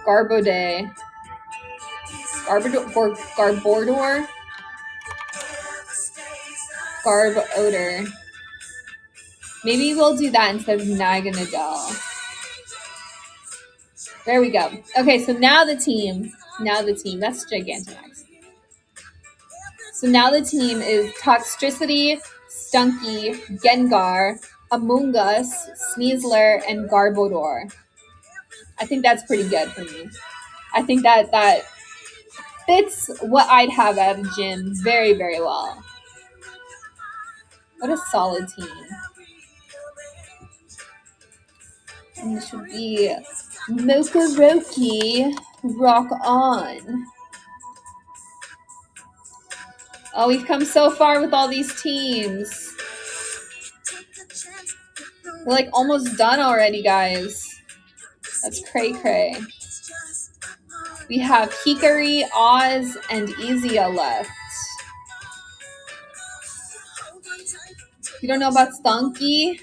Garbodor. Garbodor. Maybe we'll do that instead of Naganadel. There we go. Okay, so now the team. That's Gigantamax. So now the team is Toxtricity, Stunky, Gengar, Amoongus, Sneasler, and Garbodor. I think that's pretty good for me. I think that fits what I'd have at a gym very, very well. What a solid team. And it should be Moka Roki, rock on. Oh, we've come so far with all these teams. We're like almost done already, guys. That's cray-cray. We have Hikari, Oz, and Izia left. You don't know about Stunky?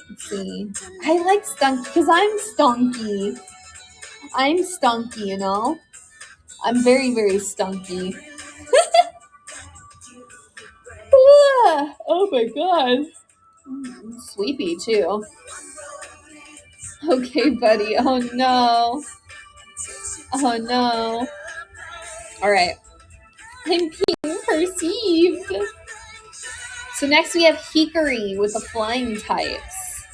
Let's see. I like Stunky because I'm Stunky. I'm Stunky, you know? I'm very, very Stunky. Oh my god. Sleepy too. Okay, buddy. Oh no. Oh no. Alright. I'm being perceived. So next we have Hikari with the flying types.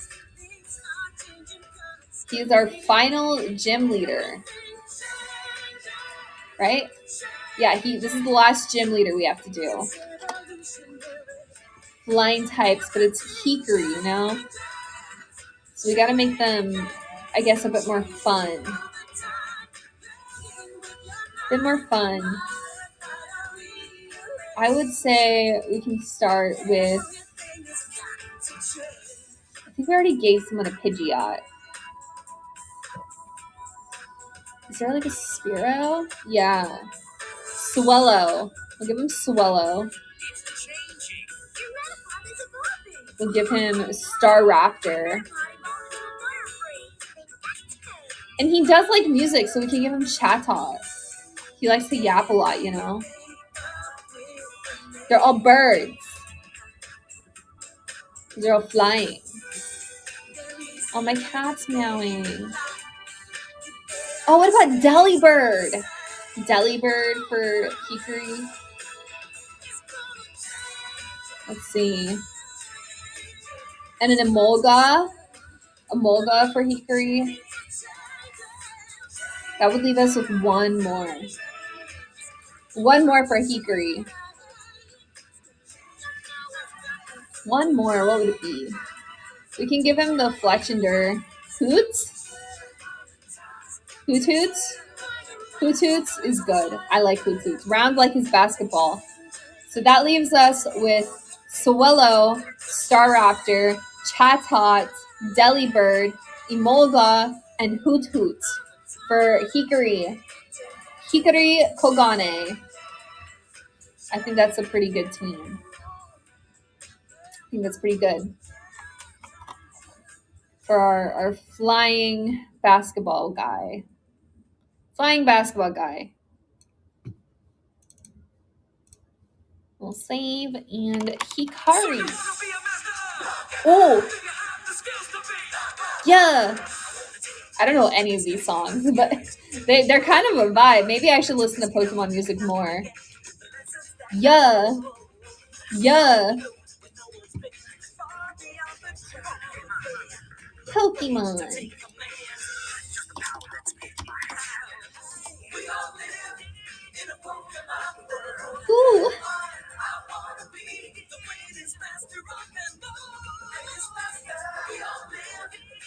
He's our final gym leader. Right? Yeah, this is the last gym leader we have to do. Flying types, but it's Hikari, you know? So we gotta make them, I guess, a bit more fun. I would say we can start with, I think we already gave someone a Pidgeot. Is there like a Spearow? Yeah. Swellow. We'll give him Swellow. We'll give him Staraptor. And he does like music, so we can give him Chatot. He likes to yap a lot, you know? They're all birds. They're all flying. Oh, my cat's meowing. Oh, what about Delibird? Delibird for Hikari. Let's see. And an Emolga. Emolga for Hikari. That would leave us with one more. One more for Hikari. One more. What would it be? We can give him the Fletchinder. Hoots? Hoot Hoots? Hoot Hoots is good. I like Hoot Hoots. Round like his basketball. So that leaves us with Swellow, Staraptor, Chatot, Delibird, Emolga, and Hoot Hoot for Hikari. Hikari Kogane. I think that's a pretty good team. I think that's pretty good. For our flying basketball guy. Flying basketball guy. We'll save and Hikari. Oh! Yeah! I don't know any of these songs, but they're kind of a vibe. Maybe I should listen to Pokemon music more. Yeah! Yeah! Pokemon! Ooh!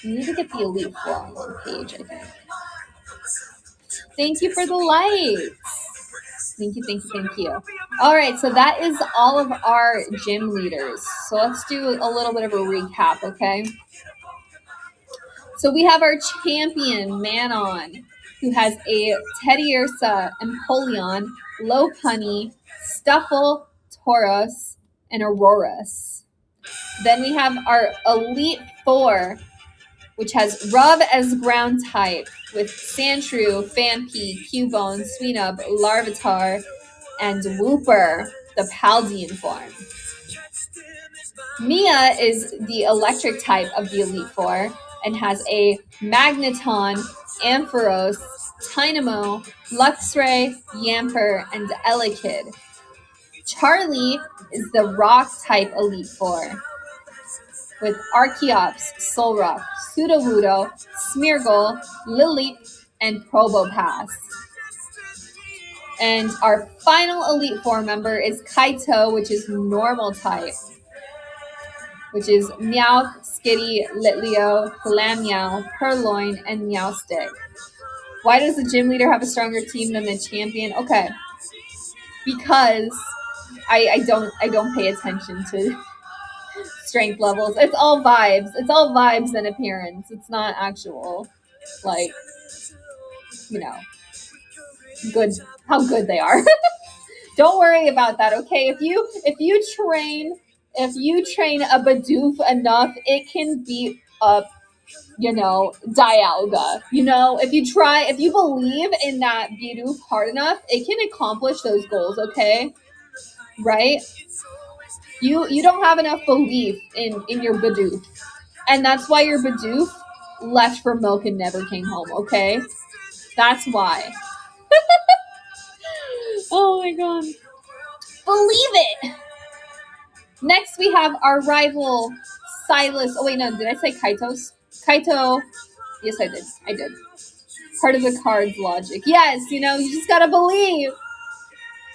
You need to get the Elite Four on one page, I think. Thank you for the likes. Thank you. All right, so that is all of our gym leaders. So let's do a little bit of a recap, okay? So we have our champion, Manon, who has a Teddiursa, Empoleon, Lopunny, Stuffle, Tauros, and Aurorus. Then we have our Elite Four, which has Rub as ground type with Sandshrew, Phanpy, Cubone, Sweenub, Larvitar, and Wooper, the Paldean form. Mia is the electric type of the Elite Four and has a Magneton, Ampharos, Tynamo, Luxray, Yamper, and Elekid. Charlie is the rock type Elite Four with Archeops, Solrock, Sudowoodo, Smeargle, Lilip, and Probopass. And our final Elite Four member is Kaito, which is normal type, which is Meowth, Skitty, Litleo, Glameow, Purloin, and Meowstic. Why does the gym leader have a stronger team than the champion? Okay, because I don't pay attention to strength levels. It's all vibes. It's all vibes and appearance. It's not actual. like, you know, good, how good they are. Don't worry about that, okay? If you train a Bidoof enough, it can beat up, Dialga. If you believe in that Bidoof hard enough, it can accomplish those goals, okay? Right? You don't have enough belief in your Bidoof. And that's why your Bidoof left for milk and never came home, okay? That's why. Oh my god. Believe it! Next, we have our rival, Silas. Oh, wait, no. Did I say Kaitos? Kaito. Yes, I did. I did. Part of the card's logic. Yes, you just gotta believe.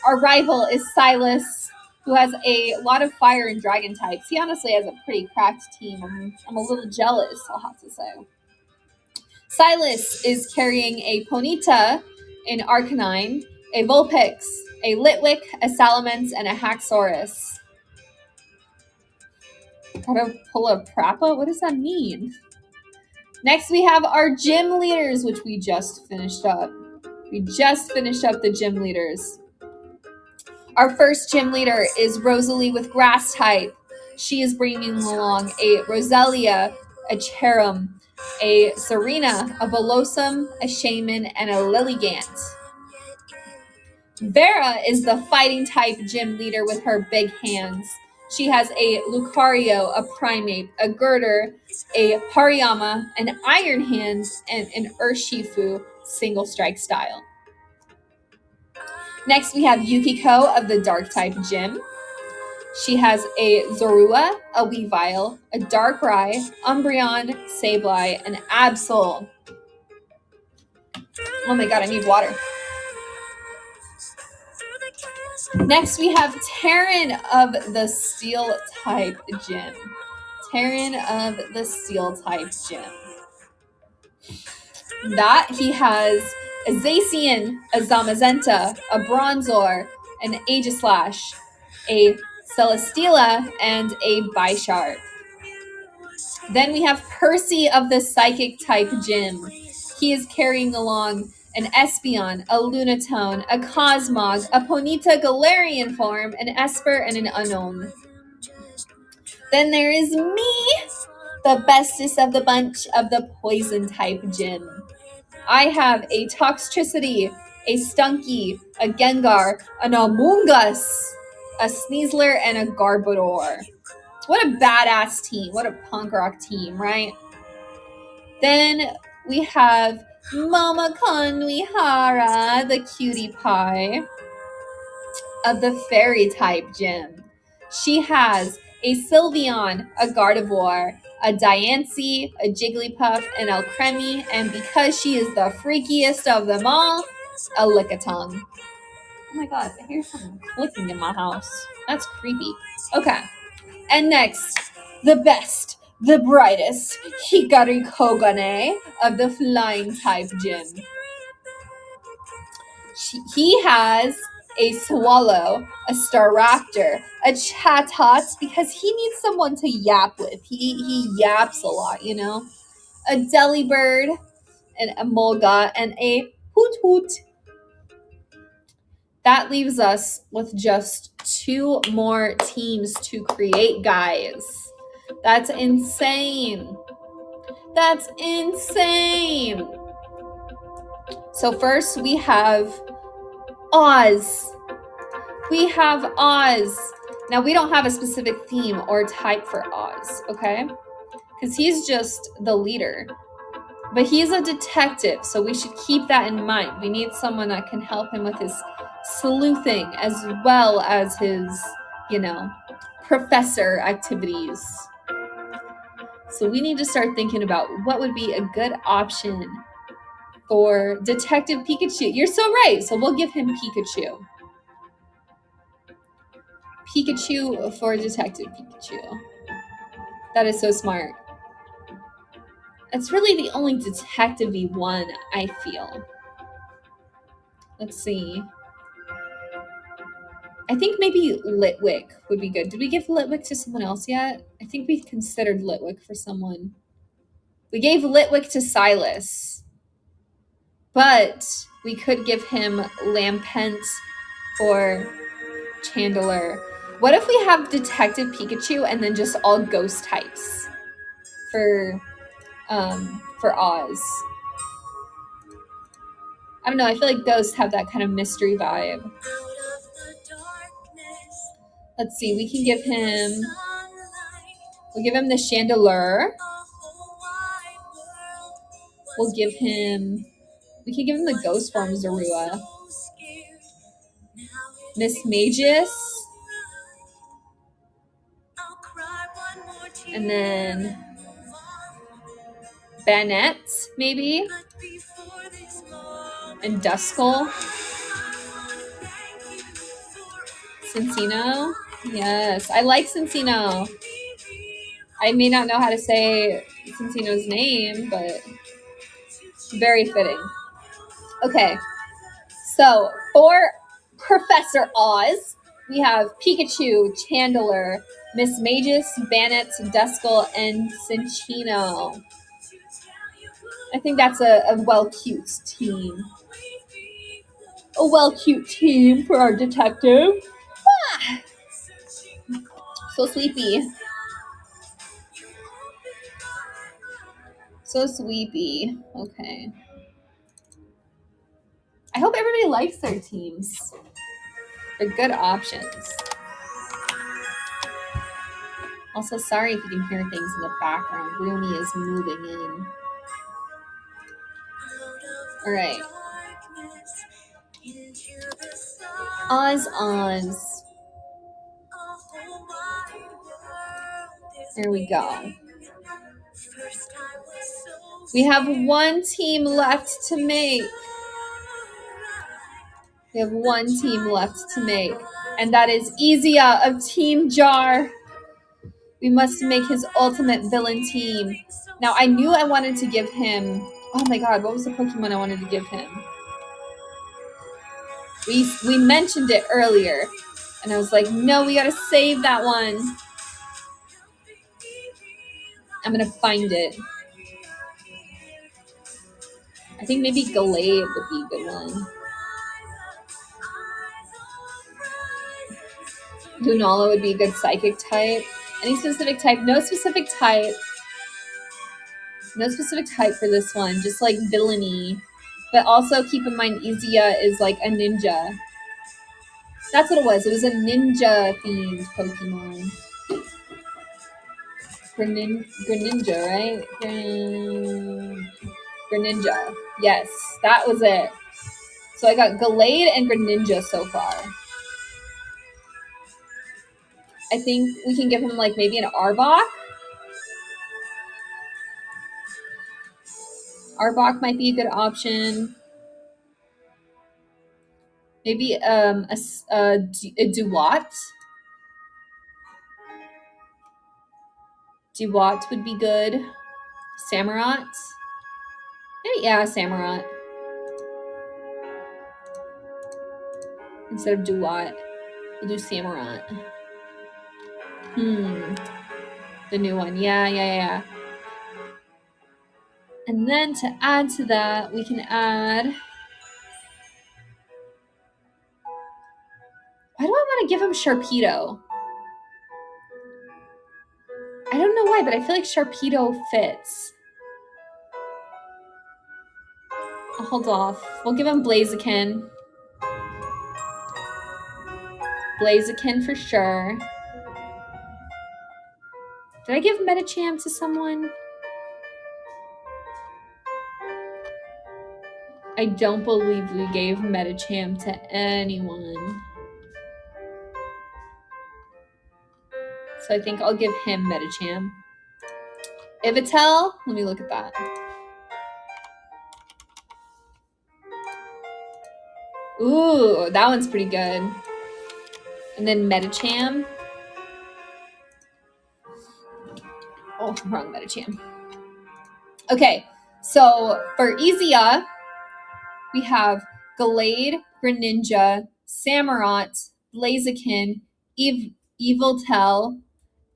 Our rival is Silas, who has a lot of fire and dragon types. He honestly has a pretty cracked team. I'm a little jealous, I'll have to say. Silas is carrying a Ponyta, an Arcanine, a Vulpix, a Litwick, a Salamence, and a Haxorus. Gotta pull a Prappa? What does that mean? Next, we have our gym leaders, which we just finished up. We just finished up the gym leaders. Our first gym leader is Rosalie with grass type. She is bringing along a Roselia, a Cherum, a Serena, a Volosum, a Shaman, and a Lilligant. Vera is the fighting type gym leader with her big hands. She has a Lucario, a Primeape, a Girder, a Hariyama, an Iron Hands, and an Urshifu single strike style. Next, we have Yukiko of the Dark type gym. She has a Zorua, a Weavile, a Darkrai, Umbreon, Sableye, and Absol. Oh my god, I need water. Next, we have Terran of the Steel type gym. Terran of the Steel type gym. That he has a Zacian, a Zamazenta, a Bronzor, an Aegislash, a Celesteela, and a Bisharp. Then we have Percy of the Psychic type gym. He is carrying along an Espeon, a Lunatone, a Cosmog, a Ponyta Galarian form, an Esper, and an Unknown. Then there is me, the bestest of the bunch of the Poison type gym. I have a Toxtricity, a Stunky, a Gengar, an Amoonguss, a Sneasler, and a Garbodor. What a badass team. What a punk rock team, right? Then we have Mama Konwihara, the cutie pie of the fairy type gym. She has a Sylveon, a Gardevoir, a Diancie, a Jigglypuff, an Alcremie, and because she is the freakiest of them all, a Lickitung. Oh my god, I hear someone clicking in my house. That's creepy. Okay. And next, the best, the brightest, Hikari Kogane of the flying type gym. He has a Swallow, a Staraptor, a Chatot, because he needs someone to yap with. He yaps a lot, a Delibird, and a Mulga, and a Hoot Hoot. That leaves us with just 2 more teams to create, guys. That's insane. That's insane. So first we have Oz. We have Oz. Now we don't have a specific theme or type for Oz, okay? Because he's just the leader. But he's a detective, so we should keep that in mind. We need someone that can help him with his sleuthing as well as his, professor activities. So we need to start thinking about what would be a good option for Detective Pikachu. You're so right. So we'll give him Pikachu. Pikachu for Detective Pikachu. That is so smart. It's really the only detective-y one, I feel. Let's see. I think maybe Litwick would be good. Did we give Litwick to someone else yet? I think we considered Litwick for someone. We gave Litwick to Silas, but we could give him Lampent or Chandelure. What if we have Detective Pikachu and then just all ghost types for Oz? I don't know. I feel like ghosts have that kind of mystery vibe. Let's see. We can give him. We'll give him the Chandelure. We'll give him. We can give him the ghost form Zorua. Miss Magus. And then Banette, maybe. And Duskull. Cincino. Yes, I like Cincino. I may not know how to say Cincino's name, but very fitting. Okay, so for Professor Oz, we have Pikachu, Chandelure, Miss Magus, Banette, Duskull, and Cincino. I think that's a well-cute team. A well-cute team for our detective. Ah! So sleepy. So sleepy. Okay. I hope everybody likes their teams. They're good options. Also, sorry if you can hear things in the background. Rumi is moving in. All right. Oz. There we go. We have one team left to make. We have one team left to make. And that is Izia of Team Jar. We must make his ultimate villain team. Now, I knew I wanted to give him... Oh my god, what was the Pokemon I wanted to give him? We mentioned it earlier. And I was like, no, we gotta save that one. I'm gonna find it. I think maybe Gallade would be a good one. Lunala would be a good psychic type. Any specific type? No specific type. No specific type for this one. Just like villainy. But also keep in mind Izia is like a ninja. That's what it was. It was a ninja-themed Pokemon. Greninja, right? Greninja. Yes, that was it. So I got Gallade and Greninja so far. I think we can give him like maybe an Arbok. Arbok might be a good option. Maybe a Duat. Duat would be good. Samurott. Maybe, yeah, Samurott. Instead of Duat, we'll do Samurott. The new one. Yeah. And then to add to that, we can add... Why do I want to give him Sharpedo? I don't know why, but I feel like Sharpedo fits. I'll hold off. We'll give him Blaziken. Blaziken for sure. Did I give Medicham to someone? I don't believe we gave Medicham to anyone. So I think I'll give him Medicham. Ivitel? Let me look at that. Ooh, that one's pretty good. And then Medicham. Oh, wrong Medicham. Okay, so for Izia, we have Gallade, Greninja, Samurott, Blaziken, Yveltal,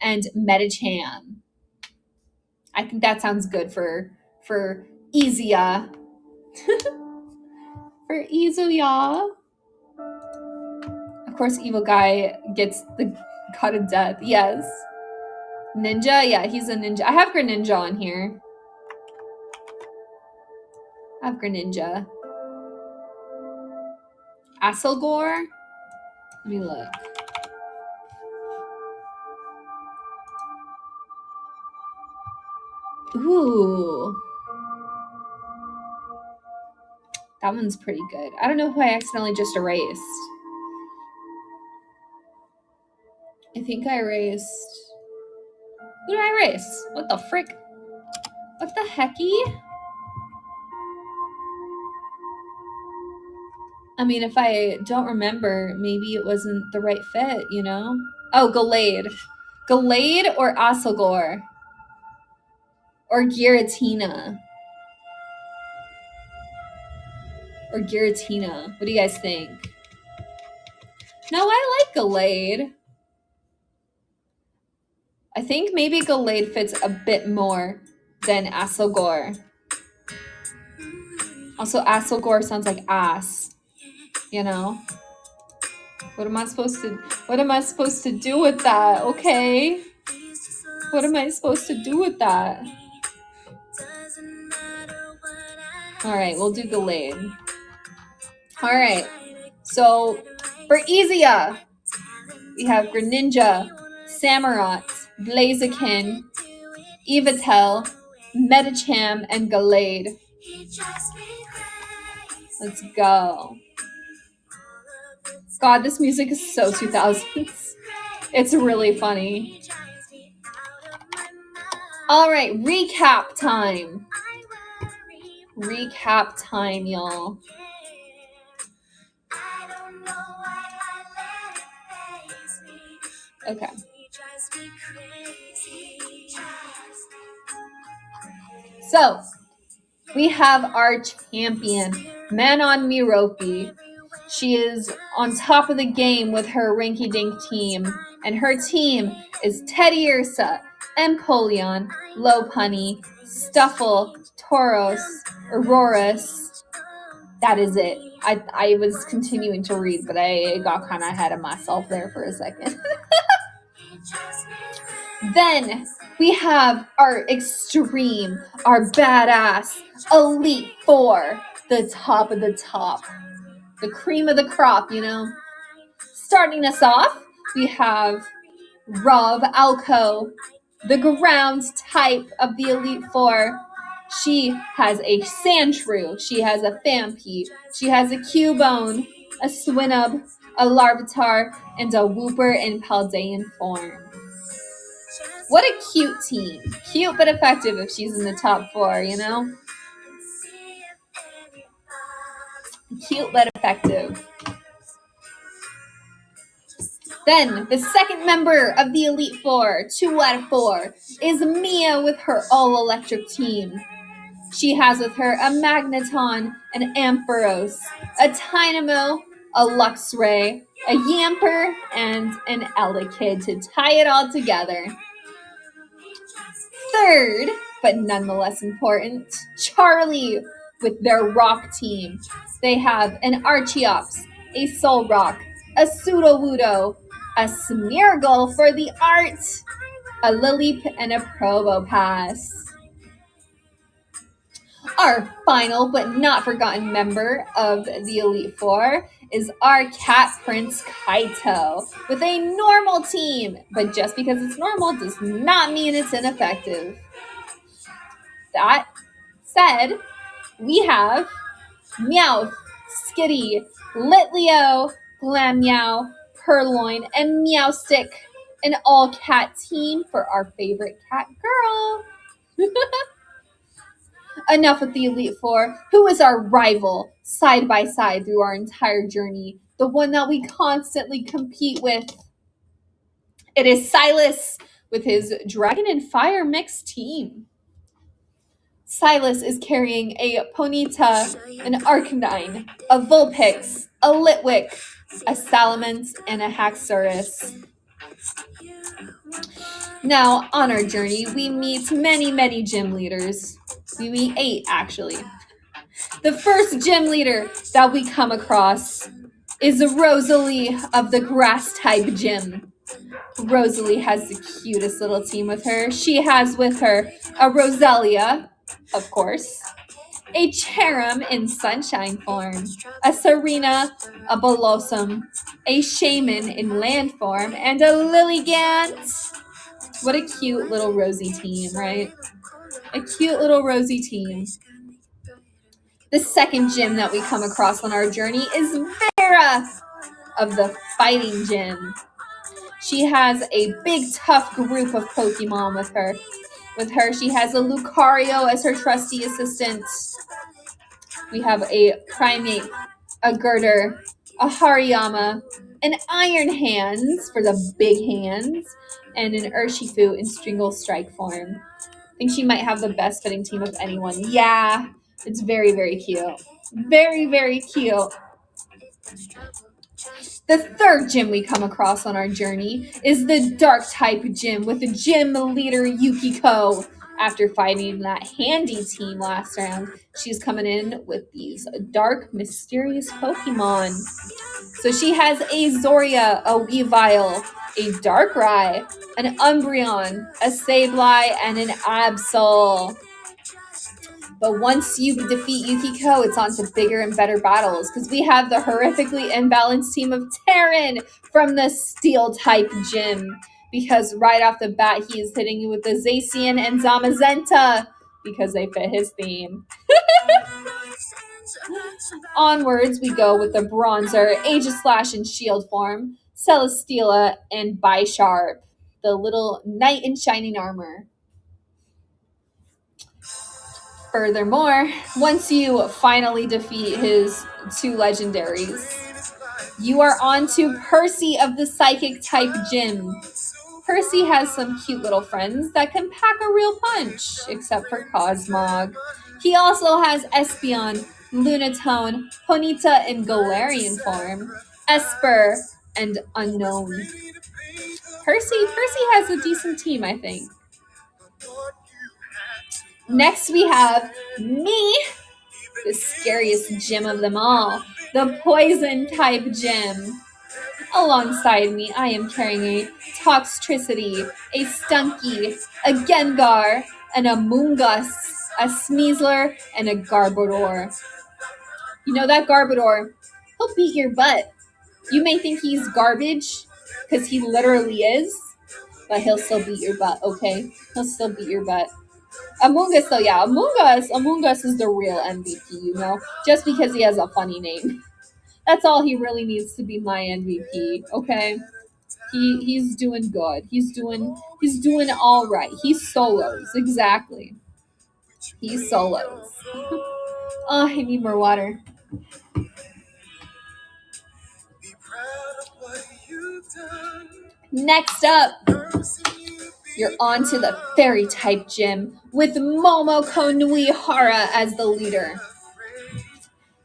and Medicham. I think that sounds good for Izuya. For Izuya. Of course, evil guy gets the god of death. Yes. Ninja? Yeah, he's a ninja. I have Greninja on here. I have Greninja. Asilgore? Let me look. Ooh. That one's pretty good. I don't know who I accidentally just erased. I think I erased... Who did I erase? What the frick? What the hecky? I mean, if I don't remember, maybe it wasn't the right fit, you know? Oh, Gallade. Gallade or Asilgore? Or Giratina? Or Giratina? What do you guys think? No, I like Gallade. I think maybe Gallade fits a bit more than Asilgore. Also, Asilgore sounds like ass, you know? What am I supposed to do with that? Okay? What am I supposed to do with that? All right, we'll do Gallade. All right. So, for Izuya, we have Greninja, Samurott, Blaziken, Yveltal, Medicham, and Gallade. Let's go. God, this music is so 2000s. It's really funny. All right, recap time. Recap time, y'all. Okay. So, we have our champion, Moka Roki. She is on top of the game with her rinky-dink team, and her team is Teddy Ursa, Empoleon, Lopunny, Stuffle, Tauros, Aurorus. That is it. I was continuing to read, but I got kind of ahead of myself there for a second. Then we have our extreme, our badass, Elite Four, the top of the top. The cream of the crop, you know. Starting us off, we have Rav Alco, the ground type of the Elite Four. She has a Sandshrew, she has a Phanpy, she has a Cubone, a Swinub, a Larvitar, and a Wooper in Paldean form. What a cute team. Cute but effective if she's in the top 4, you know? Cute but effective. Then, the second member of the Elite Four, 2 out of 4, is Mia with her all-electric team. She has with her a Magneton, an Ampharos, a Tynamo, a Luxray, a Yamper, and an Elekid to tie it all together. Third, but nonetheless important, Charlie with their rock team. They have an Archeops, a Solrock, a Sudowoodo, a Smeargle for the art, a Lilip, and a Probopass. Our final but not forgotten member of the Elite Four is our Cat Prince Kaito with a normal team, but just because it's normal does not mean it's ineffective. That said, we have Meowth, Skitty, Litleo, Glammeow, Purloin, and Meowstick, an all-cat team for our favorite cat girl. Enough with the Elite Four. Who is our rival, side by side through our entire journey? The one that we constantly compete with. It is Silas with his Dragon and Fire mixed team. Silas is carrying a Ponyta, an Arcanine, a Vulpix, a Litwick, a Salamence, and a Haxorus. Now, on our journey, we meet many gym leaders. We meet 8, actually. The first gym leader that we come across is Rosalie of the grass type gym. Rosalie has the cutest little team with her. She has with her a Roselia, of course, a Cherim in sunshine form, a Serena, a Blossom, a Shaman in land form, and a Lilligant. What a cute little rosy team, right? A cute little rosy team. The second gym that we come across on our journey is Vera of the fighting gym. She has a big tough group of Pokemon with her. She has a Lucario as her trusty assistant. We have a Primate, a Girder, a Hariyama, an Iron Hands for the big hands, and an Urshifu in Stringle Strike form. I think she might have the best fitting team of anyone. Yeah, it's very cute. Very cute. The third gym we come across on our journey is the Dark type gym with the gym leader Yukiko. After fighting that handy team last round, she's coming in with these dark, mysterious Pokemon. So she has a Zoria, a Weavile, a Darkrai, an Umbreon, a Sableye, and an Absol. But once you defeat Yukiko, it's on to bigger and better battles, because we have the horrifically imbalanced team of Terran from the Steel type gym. Because right off the bat, he is hitting you with the Zacian and Zamazenta, because they fit his theme. Onwards, we go with the Bronzer, Aegislash in shield form, Celesteela, and Bisharp, the little knight in shining armor. Furthermore, once you finally defeat his 2 legendaries, you are on to Percy of the Psychic type gym. Percy has some cute little friends that can pack a real punch, except for Cosmog. He also has Espeon, Lunatone, Ponyta in Galarian form, Esper, and Unknown. Percy has a decent team, I think. Next, we have me, the scariest gym of them all, the Poison type gym. Alongside me, I am carrying a Toxtricity, a Stunky, a Gengar, an Amoonguss, a Sneasler, and a Garbodor. You know that Garbodor, he'll beat your butt. You may think he's garbage, because he literally is, but he'll still beat your butt, okay? He'll still beat your butt. Amoonguss, though, yeah, Amoonguss is the real MVP, you know? Just because he has a funny name. That's all he really needs to be my MVP, okay? He's doing good. He's doing all right. He solos, exactly. He solos. Oh, I need more water. Next up, you're on to the Fairy type gym with Momoko Nuihara as the leader.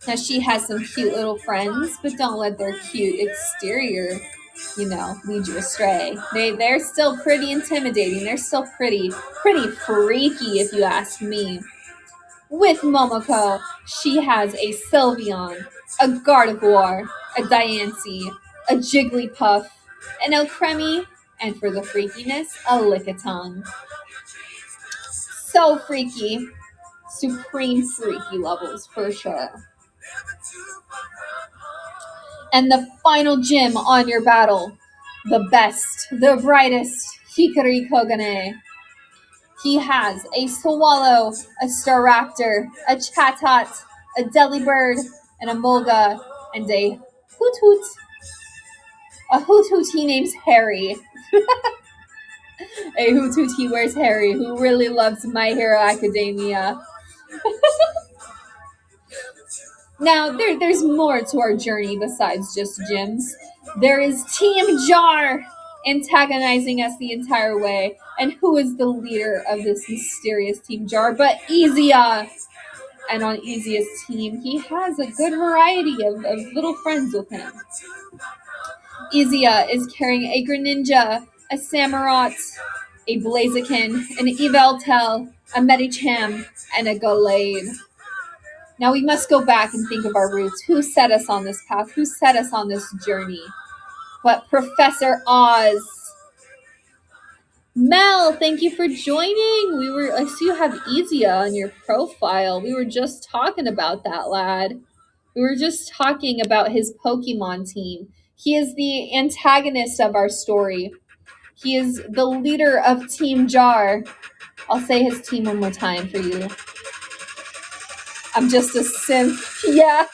Now, she has some cute little friends, but don't let their cute exterior, lead you astray. They're still pretty intimidating. They're still pretty freaky, if you ask me. With Momoko, she has a Sylveon, a Gardevoir, a Diancie, a Jigglypuff, an Alcremie, and for the freakiness, a Lickitung. So freaky. Supreme freaky levels, for sure. And the final gym on your battle, the best, the brightest, Hikari Kogane. He has a Swallow, a Staraptor, a Chatot, a Delibird, and a Mulga, and a Hoot Hoot. A Hoot Hoot he names Harry. A Hoot Hoot he wears Harry, who really loves My Hero Academia. Now, there's more to our journey besides just gyms. There is Team Jar antagonizing us the entire way. And who is the leader of this mysterious Team Jar but Ezia? And on Ezia's team, he has a good variety of little friends with him. Izia is carrying a Greninja, a Samurott, a Blaziken, an Yveltal, a Medicham, and a Gallade. Now we must go back and think of our roots. Who set us on this path? Who set us on this journey? But Professor Oz. Mel, thank you for joining. I see you have Izia on your profile. We were just talking about that lad. We were just talking about his Pokemon team. He is the antagonist of our story. He is the leader of Team Jar. I'll say his team one more time for you. I'm just a simp. Yeah.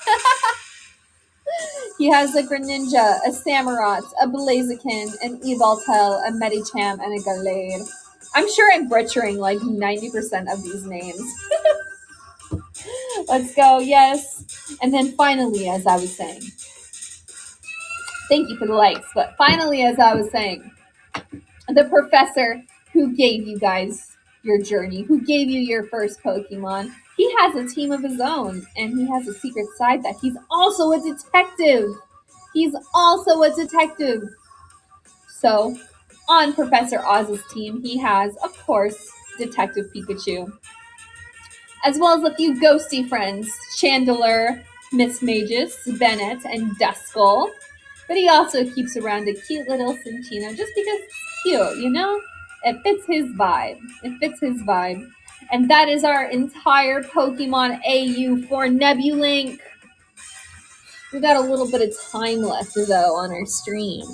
He has a Greninja, a Samurott, a Blaziken, an Yveltal, a Medicham, and a Gallade. I'm sure I'm butchering like 90% of these names. Let's go, yes. And then finally, as I was saying, thank you for the likes, but finally, as I was saying, the professor who gave you guys your journey, who gave you your first Pokemon, he has a team of his own, and he has a secret side that he's also a detective. He's also a detective. So, on Professor Oz's team, he has, of course, Detective Pikachu, as well as a few ghosty friends, Chandelure, Miss Magus, Bennett, and Duskull. But he also keeps around a cute little Cinccino just because it's cute, you know? It fits his vibe. It fits his vibe. And that is our entire Pokemon AU for Nebulink. We got a little bit of time left, though, on our stream.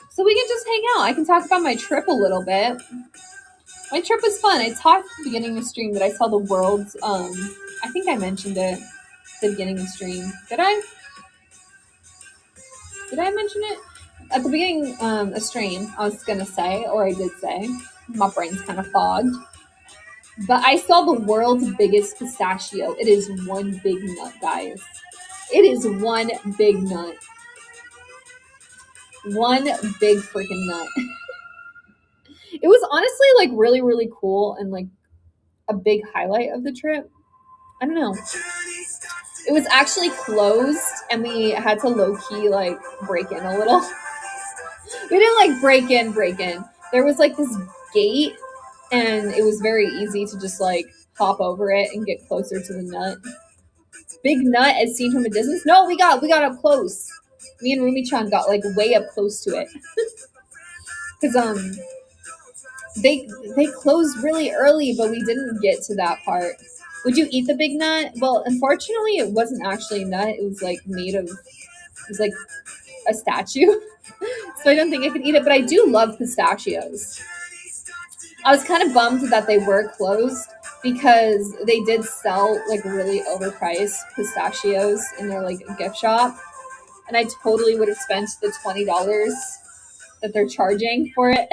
So we can just hang out. I can talk about my trip a little bit. My trip was fun. I talked at the beginning of the stream that I saw the world's, I think I mentioned it at the beginning of the stream. Did I? Did I mention it? At the beginning of the stream, I was going to say, or I did say, my brain's kind of fogged. But I saw the world's biggest pistachio. It is one big nut, guys. It is one big nut. One big freaking nut. It was honestly like really, really cool and like a big highlight of the trip. I don't know. It was actually closed and we had to low-key like break in a little. We didn't like break in. There was like this gate and it was very easy to just like hop over it and get closer to the nut. Big nut as seen from a distance. No, we got up close. Me and Rumi-chan got like way up close to it. Cause they closed really early, but we didn't get to that part. Would you eat the big nut? Well, unfortunately, it wasn't actually a nut. It was like it was like a statue. So I don't think I could eat it, but I do love pistachios. I was kind of bummed that they were closed because they did sell like really overpriced pistachios in their like gift shop. And I totally would have spent the $20 that they're charging for it.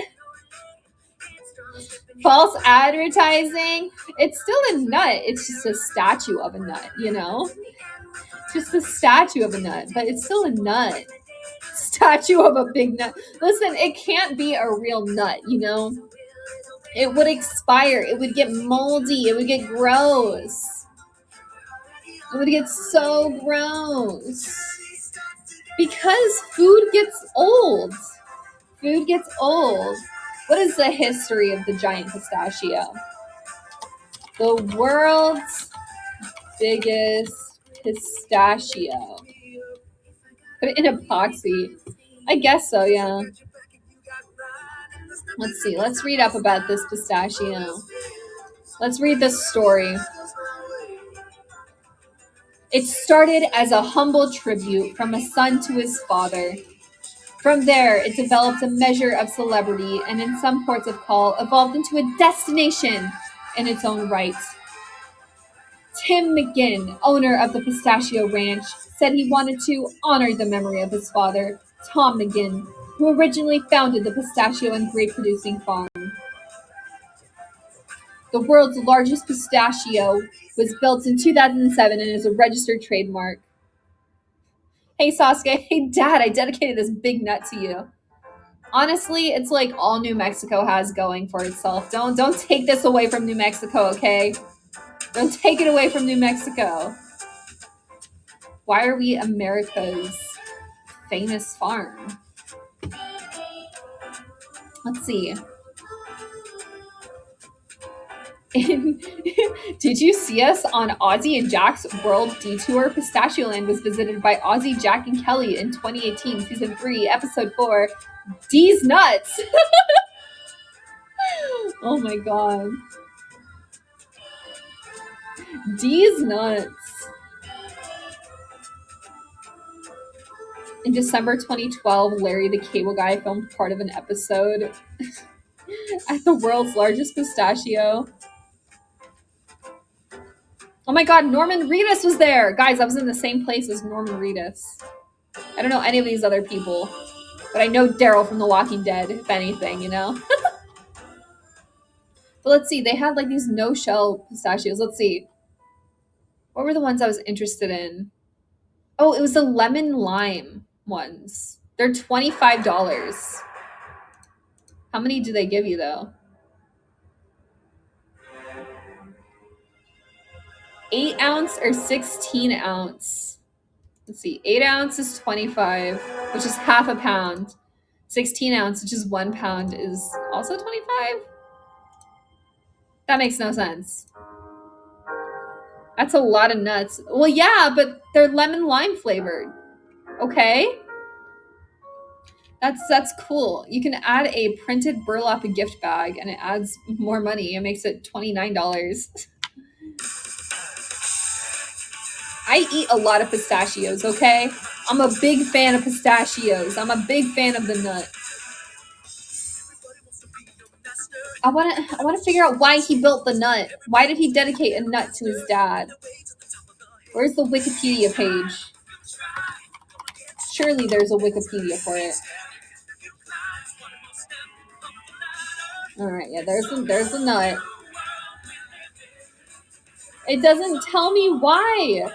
False advertising. It's still a nut. It's just a statue of a nut, you know? Just a statue of a nut, but it's still a nut. Statue of a big nut. Listen, it can't be a real nut, you know? It would expire. It would get moldy. It would get gross. It would get so gross. Because food gets old. Food gets old. What is the history of the giant pistachio? The world's biggest pistachio. Put it in epoxy. I guess so, yeah. Let's see. Let's read up about this pistachio. Let's read the story. It started as a humble tribute from a son to his father. From there, it developed a measure of celebrity and in some ports of call evolved into a destination in its own right. Tim McGinn, owner of the Pistachio Ranch, said he wanted to honor the memory of his father, Tom McGinn, who originally founded the pistachio and grape producing farm. The world's largest pistachio was built in 2007 and is a registered trademark. Hey Sasuke, hey Dad, I dedicated this big nut to you. Honestly, it's like all New Mexico has going for itself. Don't take this away from New Mexico, okay? Don't take it away from New Mexico. Why are we America's famous farm. Let's see. Did you see us on Ozzy and Jack's World Detour? Pistachio Land was visited by Ozzy, Jack, and Kelly in 2018, season 3, episode 4. D's nuts. Oh my god. D's nuts. In December 2012, Larry the Cable Guy filmed part of an episode at the world's largest pistachio. Oh my god, Norman Reedus was there! Guys, I was in the same place as Norman Reedus. I don't know any of these other people, but I know Daryl from The Walking Dead, if anything, you know? But let's see, they had like these no-shell pistachios. Let's see. What were the ones I was interested in? Oh, it was the lemon lime ones. They're $25. How many do they give you though? 8 ounce or 16 ounce? Let's see, 8 ounce is 25, which is half a pound. 16 ounce, which is 1 pound, is also 25? That makes no sense. That's a lot of nuts. Well, yeah, but they're lemon lime flavored. Okay. That's cool. You can add a printed burlap gift bag and it adds more money. It makes it $29. I eat a lot of pistachios, okay? I'm a big fan of pistachios. I'm a big fan of the nut. I wanna figure out why he built the nut. Why did he dedicate a nut to his dad? Where's the Wikipedia page? Surely there's a Wikipedia for it. Alright, yeah, there's the nut. It doesn't tell me why.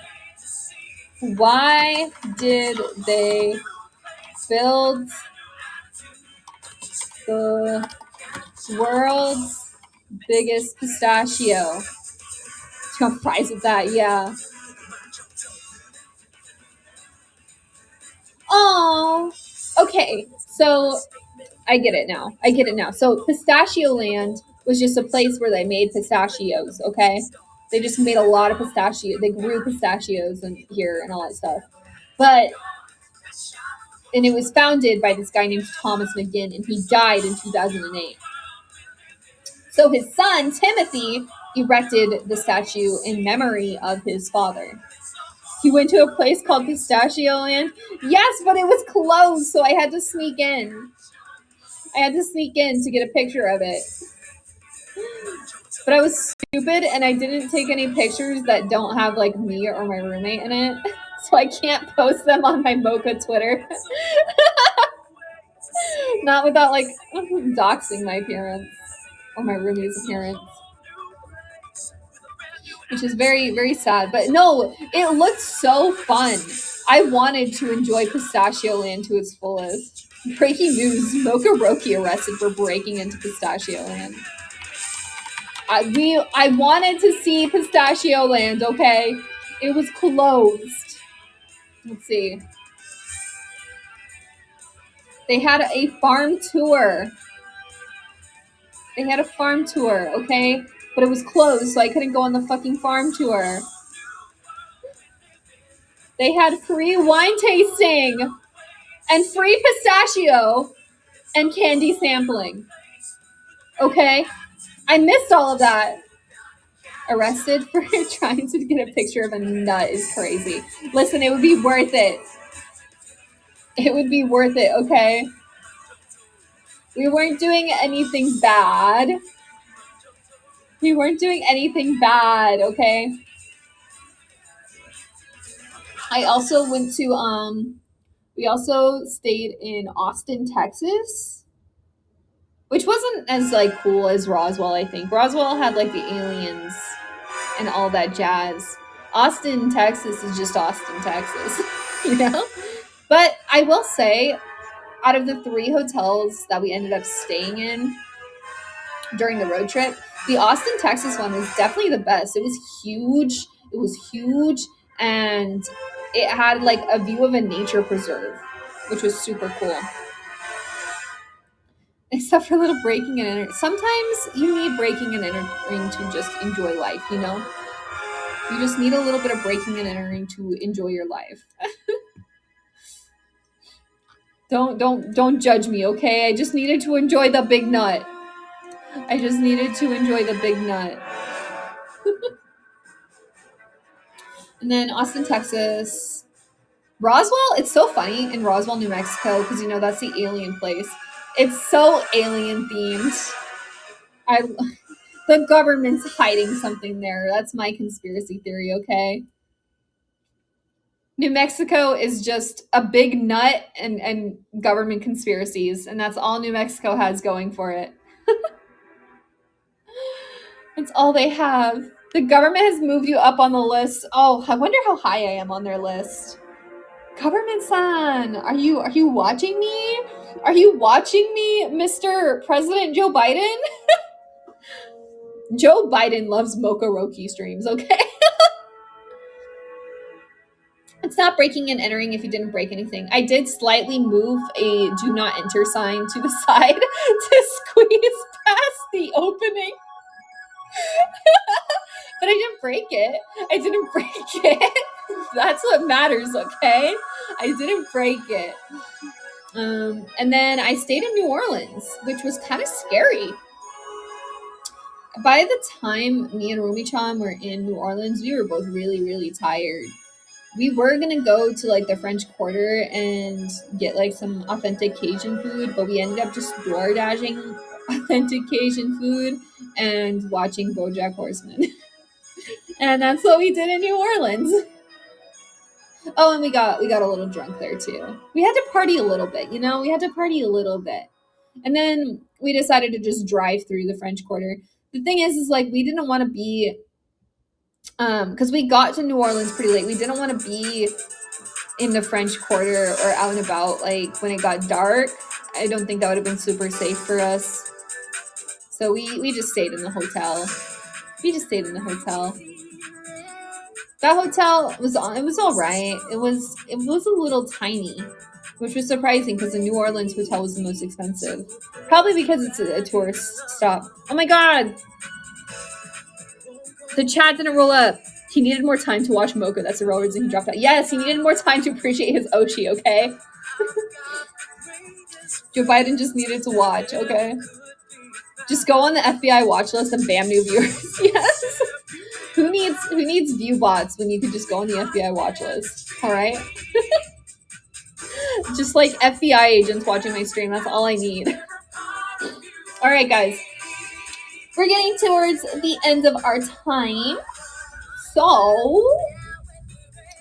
Why did they build the world's biggest pistachio? You want fries with that? Yeah. Oh, okay. So I get it now. So Pistachio Land was just a place where they made pistachios, okay? They just made a lot of pistachio. They grew pistachios and here and all that stuff. And it was founded by this guy named Thomas McGinn, and he died in 2008. So his son, Timothy, erected the statue in memory of his father. He went to a place called Pistachio Land. Yes, but it was closed, so I had to sneak in. To get a picture of it. But I was stupid and I didn't take any pictures that don't have like me or my roommate in it. So I can't post them on my Moka Twitter. Not without like doxing my parents or my roomie's parents. Which is very, very sad. But no, it looked so fun. I wanted to enjoy Pistachio Land to its fullest. Breaking news, Moka Roki arrested for breaking into Pistachio Land. I wanted to see Pistachio Land, okay? It was closed. Let's see. They had a farm tour. Okay? But it was closed, so I couldn't go on the fucking farm tour. They had free wine tasting and free pistachio and candy sampling. Okay? I missed all of that. Arrested for trying to get a picture of a nut is crazy. Listen, it would be worth it. It would be worth it, okay? We weren't doing anything bad. Okay? I also went to, we also stayed in Austin, Texas, which wasn't as, like, cool as Roswell, I think. Roswell had, like, the aliens and all that jazz. Austin, Texas is just Austin, Texas, you know? But I will say, out of the 3 hotels that we ended up staying in during the road trip, the Austin, Texas one was definitely the best. It was huge, and it had like a view of a nature preserve. which was super cool. Except for a little breaking and entering. Sometimes you need breaking and entering to just enjoy life, you know? You just need a little bit of breaking and entering to enjoy your life. Don't judge me, okay? I just needed to enjoy the big nut. I just needed to enjoy the big nut. And then Austin, Texas. Roswell, it's so funny in Roswell, New Mexico, because you know that's the alien place. It's so alien themed. The government's hiding something there. That's my conspiracy theory, okay? New Mexico is just a big nut and government conspiracies, and that's all New Mexico has going for it. That's all they have. The government has moved you up on the list. Oh, I wonder how high I am on their list. Government-san, are you watching me? Are you watching me, Mr. President Joe Biden? Joe Biden loves Moka Roki streams, okay? It's not breaking and entering if you didn't break anything. I did slightly move a do not enter sign to the side to squeeze past the opening. But I didn't break it. I didn't break it. That's what matters, okay? I didn't break it. And then I stayed in New Orleans, which was kind of scary. By the time me and Rumi-chan were in New Orleans, we were both really, really tired. We were gonna go to like the French Quarter and get like some authentic Cajun food, but we ended up just door dashing authentic Cajun food and watching BoJack Horseman. And that's what we did in New Orleans. Oh, and we got a little drunk there too. We had to party a little bit, you know? We had to party a little bit. And then we decided to just drive through the French Quarter. The thing is like we didn't want to be because we got to New Orleans pretty late. We didn't want to be in the French Quarter or out and about like when it got dark. I don't think that would have been super safe for us. So we just stayed in the hotel. We just stayed in the hotel. That hotel was all right. It was a little tiny, which was surprising because the New Orleans hotel was the most expensive. Probably because it's a tourist stop. Oh my god! The chat didn't roll up. He needed more time to watch Moka. That's the real reason he dropped out. Yes, he needed more time to appreciate his Oshi, okay? Joe Biden just needed to watch, okay? Just go on the FBI watch list and bam, new viewers. Yes. Who needs view bots when you could just go on the FBI watch list? All right. Just like FBI agents watching my stream. That's all I need. All right, guys. We're getting towards the end of our time. So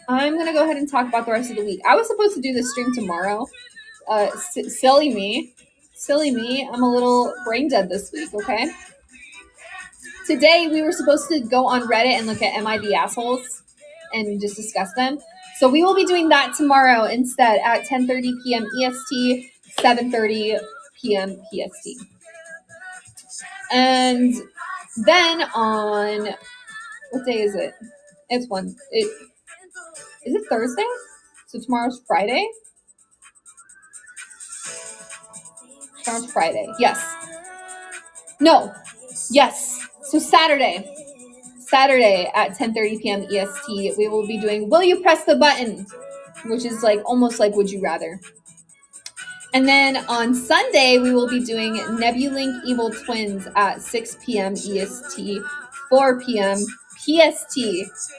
I'm going to go ahead and talk about the rest of the week. I was supposed to do this stream tomorrow. Silly me. I'm a little brain dead this week, okay? Today, we were supposed to go on Reddit and look at Am I the Assholes and just discuss them. So we will be doing that tomorrow instead at 10:30 p.m. EST, 7:30 p.m. PST. And then on, what day is it? Is it Thursday? So tomorrow's Friday? Tomorrow's Friday. Yes. No. Yes. So Saturday at 10:30 p.m. EST, we will be doing Will You Press the Button? Which is like almost like Would You Rather. And then on Sunday, we will be doing Nebulink Evil Twins at 6 p.m. EST, 4 p.m. PST.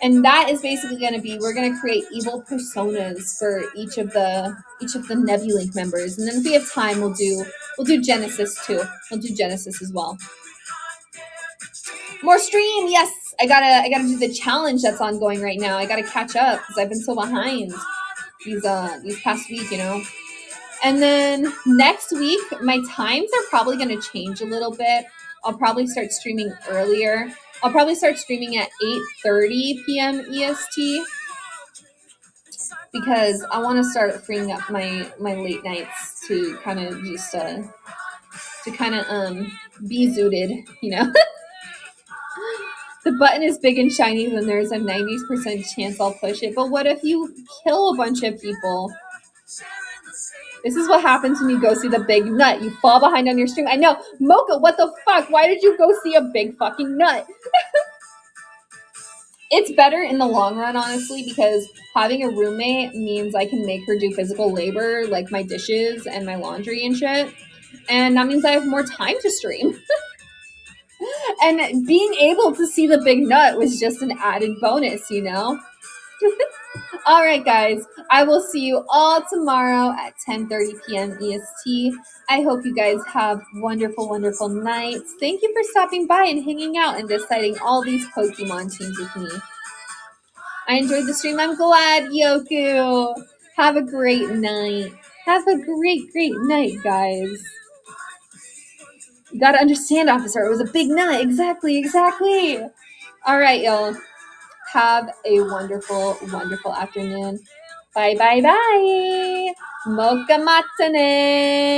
And that is basically going to be, we're going to create evil personas for each of the Nebulink members. And then if we have time, we'll do Genesis too. We'll do Genesis as well. More stream, yes. I gotta do the challenge that's ongoing right now. I gotta catch up because I've been so behind these past week, you know. And then next week, my times are probably gonna change a little bit. I'll probably start streaming earlier. I'll probably start streaming at 8:30 p.m. EST because I want to start freeing up my late nights to kind of just be zooted, you know. The button is big and shiny, then there's a 90% chance I'll push it. But what if you kill a bunch of people? This is what happens when you go see the big nut. You fall behind on your stream. I know. Mocha, what the fuck? Why did you go see a big fucking nut? It's better in the long run, honestly, because having a roommate means I can make her do physical labor, like my dishes and my laundry and shit. And that means I have more time to stream. And being able to see the big nut was just an added bonus, you know? All right, guys. I will see you all tomorrow at 10:30 p.m. EST. I hope you guys have wonderful, wonderful nights. Thank you for stopping by and hanging out and deciding all these Pokemon teams with me. I enjoyed the stream. I'm glad, Yoku. Have a great night. Have a great, great night, guys. You gotta understand, officer. It was a big night. Exactly, exactly. All right, y'all. Have a wonderful, wonderful afternoon. Bye, bye, bye. Moka matane.